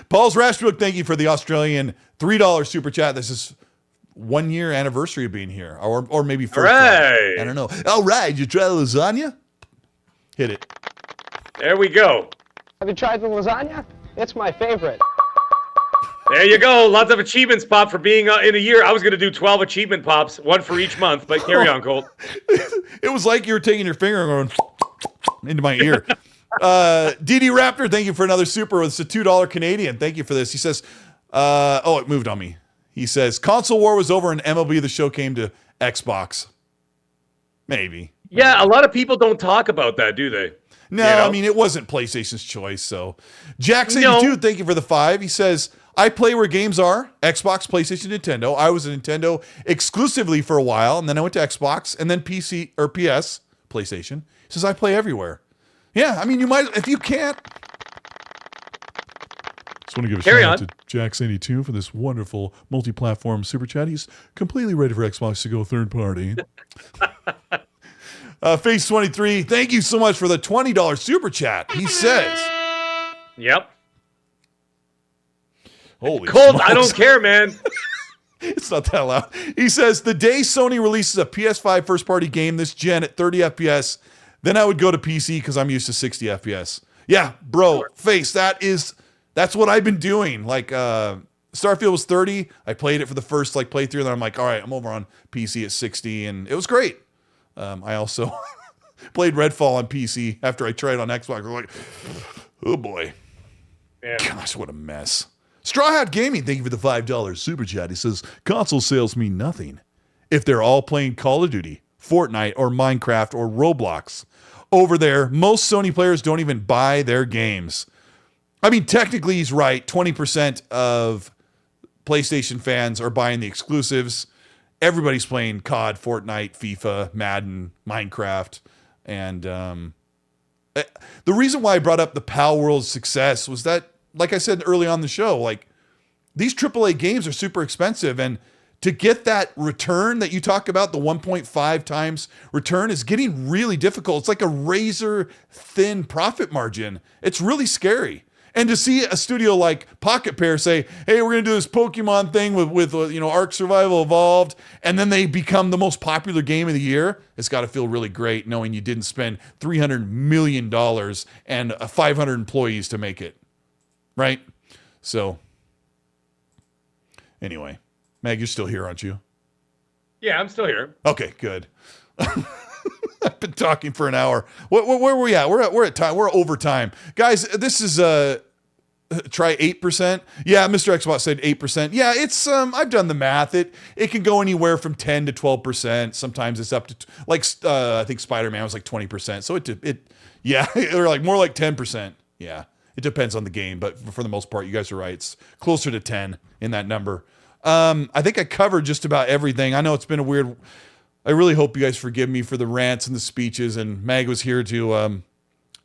Paul's Rashbrook, thank you for the Australian $3 super chat. This is 1 year anniversary of being here. Or maybe first. Right. I don't know. All right, you try the lasagna? Hit it. There we go. Have you tried the lasagna? It's my favorite. There you go. Lots of achievements pop for being in a year. I was going to do 12 achievement pops, one for each month, but carry on, Colt. It was like you were taking your finger and going into my ear. DD Raptor, thank you for another super. It's a $2 Canadian. Thank you for this. He says, it moved on me. He says, console war was over and MLB The Show came to Xbox. Maybe. Yeah, a lot of people don't talk about that, do they? No, you know? I mean, it wasn't PlayStation's choice. So, Jax82, thank you for the 5. He says, I play where games are, Xbox, PlayStation, Nintendo. I was a Nintendo exclusively for a while, and then I went to Xbox, and then PC or PS, PlayStation. He says, I play everywhere. Yeah, I mean, you might, if you can't. Just want to give a shout out to Jax82 for this wonderful multi-platform super chat. He's completely ready for Xbox to go third party. Face 23, thank you so much for the $20 super chat. He says, "Yep, holy Colt, smokes. I don't care, man." It's not that loud. He says, the day Sony releases a PS5 first-party game this gen at 30 FPS, then I would go to PC because I'm used to 60 FPS. Yeah, bro, Face, that's what I've been doing. Like, Starfield was 30. I played it for the first playthrough, and then I'm like, all right, I'm over on PC at 60, and it was great. I also played Redfall on PC after I tried it on Xbox. I was like, oh boy. Yeah. Gosh, what a mess. Straw Hat Gaming, thank you for the $5 super chat. He says, console sales mean nothing if they're all playing Call of Duty, Fortnite, or Minecraft, or Roblox. Over there, most Sony players don't even buy their games. I mean, technically he's right. 20% of PlayStation fans are buying the exclusives. Everybody's playing COD, Fortnite, FIFA, Madden, Minecraft. And the reason why I brought up the Palworld success was that, like I said early on the show, these AAA games are super expensive. And to get that return that you talk about, the 1.5 times return, is getting really difficult. It's like a razor thin profit margin. It's really scary. And to see a studio like Pocket Pair say, hey, we're going to do this Pokemon thing with Ark Survival Evolved, and then they become the most popular game of the year, it's got to feel really great knowing you didn't spend $300 million and 500 employees to make it. Right? So, anyway. Mag, you're still here, aren't you? Yeah, I'm still here. Okay, good. I've been talking for an hour. Where are we at? We're at time. We're over time. Guys, this is try 8%. Yeah, Mr. Xbox said 8%. Yeah, it's I've done the math. It can go anywhere from 10 to 12%. Sometimes it's up to I think Spider-Man was 20%. So or more like 10%. Yeah. It depends on the game, but for the most part, you guys are right. It's closer to 10 in that number. I think I covered just about everything. I know it's been a weird. I really hope you guys forgive me for the rants and the speeches, and Mag was here to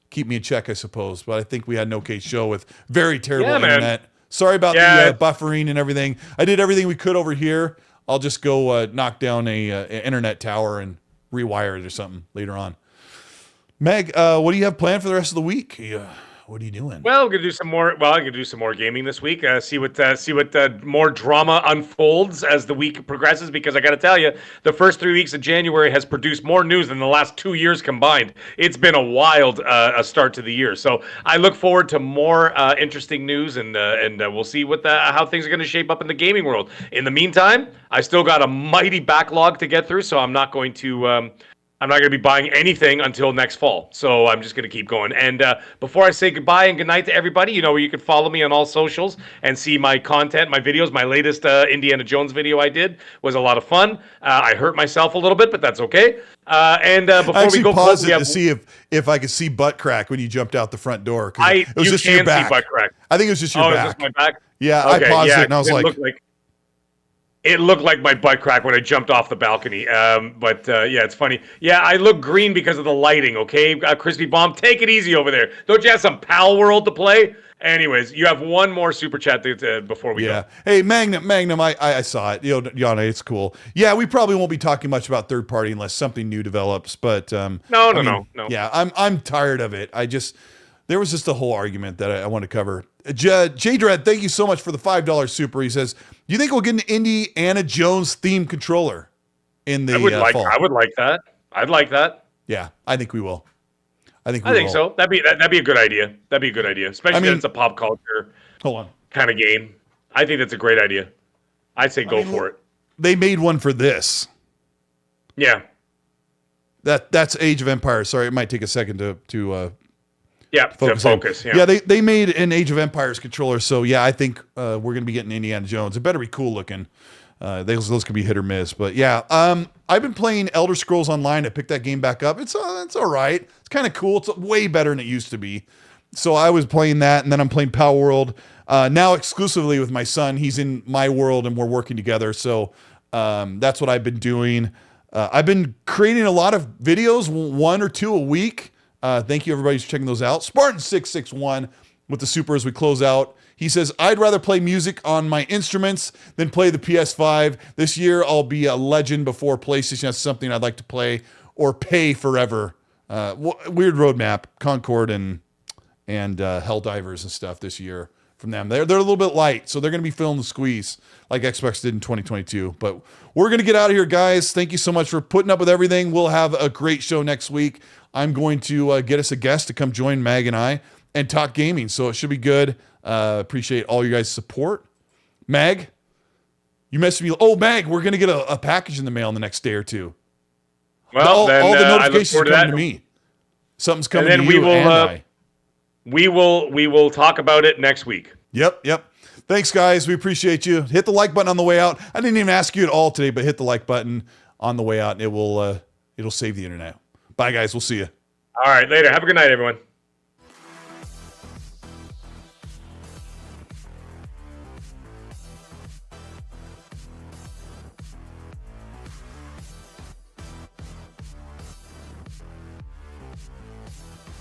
keep me in check, I suppose. But I think we had an okay show with very terrible internet. Sorry about the buffering and everything. I did everything we could over here. I'll just go knock down a internet tower and rewire it or something later on. Meg, what do you have planned for the rest of the week? What are you doing? Well, I'm gonna do some more. Well, I'm gonna do some more gaming this week. See what more drama unfolds as the week progresses. Because I got to tell you, the first 3 weeks of January has produced more news than the last 2 years combined. It's been a wild start to the year. So I look forward to more interesting news, and we'll see how things are going to shape up in the gaming world. In the meantime, I still got a mighty backlog to get through, so I'm not going to. I'm not going to be buying anything until next fall. So I'm just going to keep going. And before I say goodbye and goodnight to everybody, you can follow me on all socials and see my content, my videos. My latest Indiana Jones video I did was a lot of fun. I hurt myself a little bit, but that's okay. Before we go, paused it to see if I could see butt crack when you jumped out the front door. It was just your back. See butt crack. I think it was just your back. It was just my back? Yeah, okay, I paused it and I was it looked like my butt crack when I jumped off the balcony. It's funny. Yeah, I look green because of the lighting, okay? Crispy Bomb, take it easy over there. Don't you have some Palworld to play? Anyways, you have one more super chat before we go. Hey, Magnum, I saw it. Yana, it's cool. Yeah, we probably won't be talking much about third party unless something new develops. But no. Yeah, I'm tired of it. There was just a whole argument that I want to cover. J-Dread, thank you so much for the $5 super. He says, do you think we'll get an Indiana Jones themed controller in the fall? I would like that. I'd like that. Yeah, I think we will. I think so. That'd be a good idea. Especially if it's a pop culture kind of game. I think that's a great idea. I'd say go for it. They made one for this. Yeah. That's Age of Empires. Sorry, it might take a second to focus. Yeah, they made an Age of Empires controller. So yeah, I think we're gonna be getting Indiana Jones. It better be cool looking. Those could be hit or miss, but yeah. I've been playing Elder Scrolls Online. I picked that game back up. It's all right. It's kind of cool. It's way better than it used to be. So I was playing that, and then I'm playing Palworld now exclusively with my son. He's in my world, and we're working together. So that's what I've been doing. I've been creating a lot of videos, 1 or 2 a week. Thank you, everybody, for checking those out. Spartan661 with the super as we close out. He says, I'd rather play music on my instruments than play the PS5. This year, I'll be a legend before PlayStation has something I'd like to play or pay forever. Weird roadmap, Concord and Helldivers and stuff this year from them. They're a little bit light, so they're going to be feeling the squeeze like Xbox did in 2022. But we're going to get out of here, guys. Thank you so much for putting up with everything. We'll have a great show next week. I'm going to get us a guest to come join Mag and I and talk gaming, so it should be good. Appreciate all you guys' support. Mag, you messaged me. Oh, Mag, we're going to get a package in the mail in the next day or two. Well, all the notifications are coming to me. Something's coming to you and I. We will talk about it next week. Yep. Thanks, guys. We appreciate you. Hit the like button on the way out. I didn't even ask you at all today, but hit the like button on the way out, and it'll save the internet. Bye, guys. We'll see you. All right, later. Have a good night, everyone.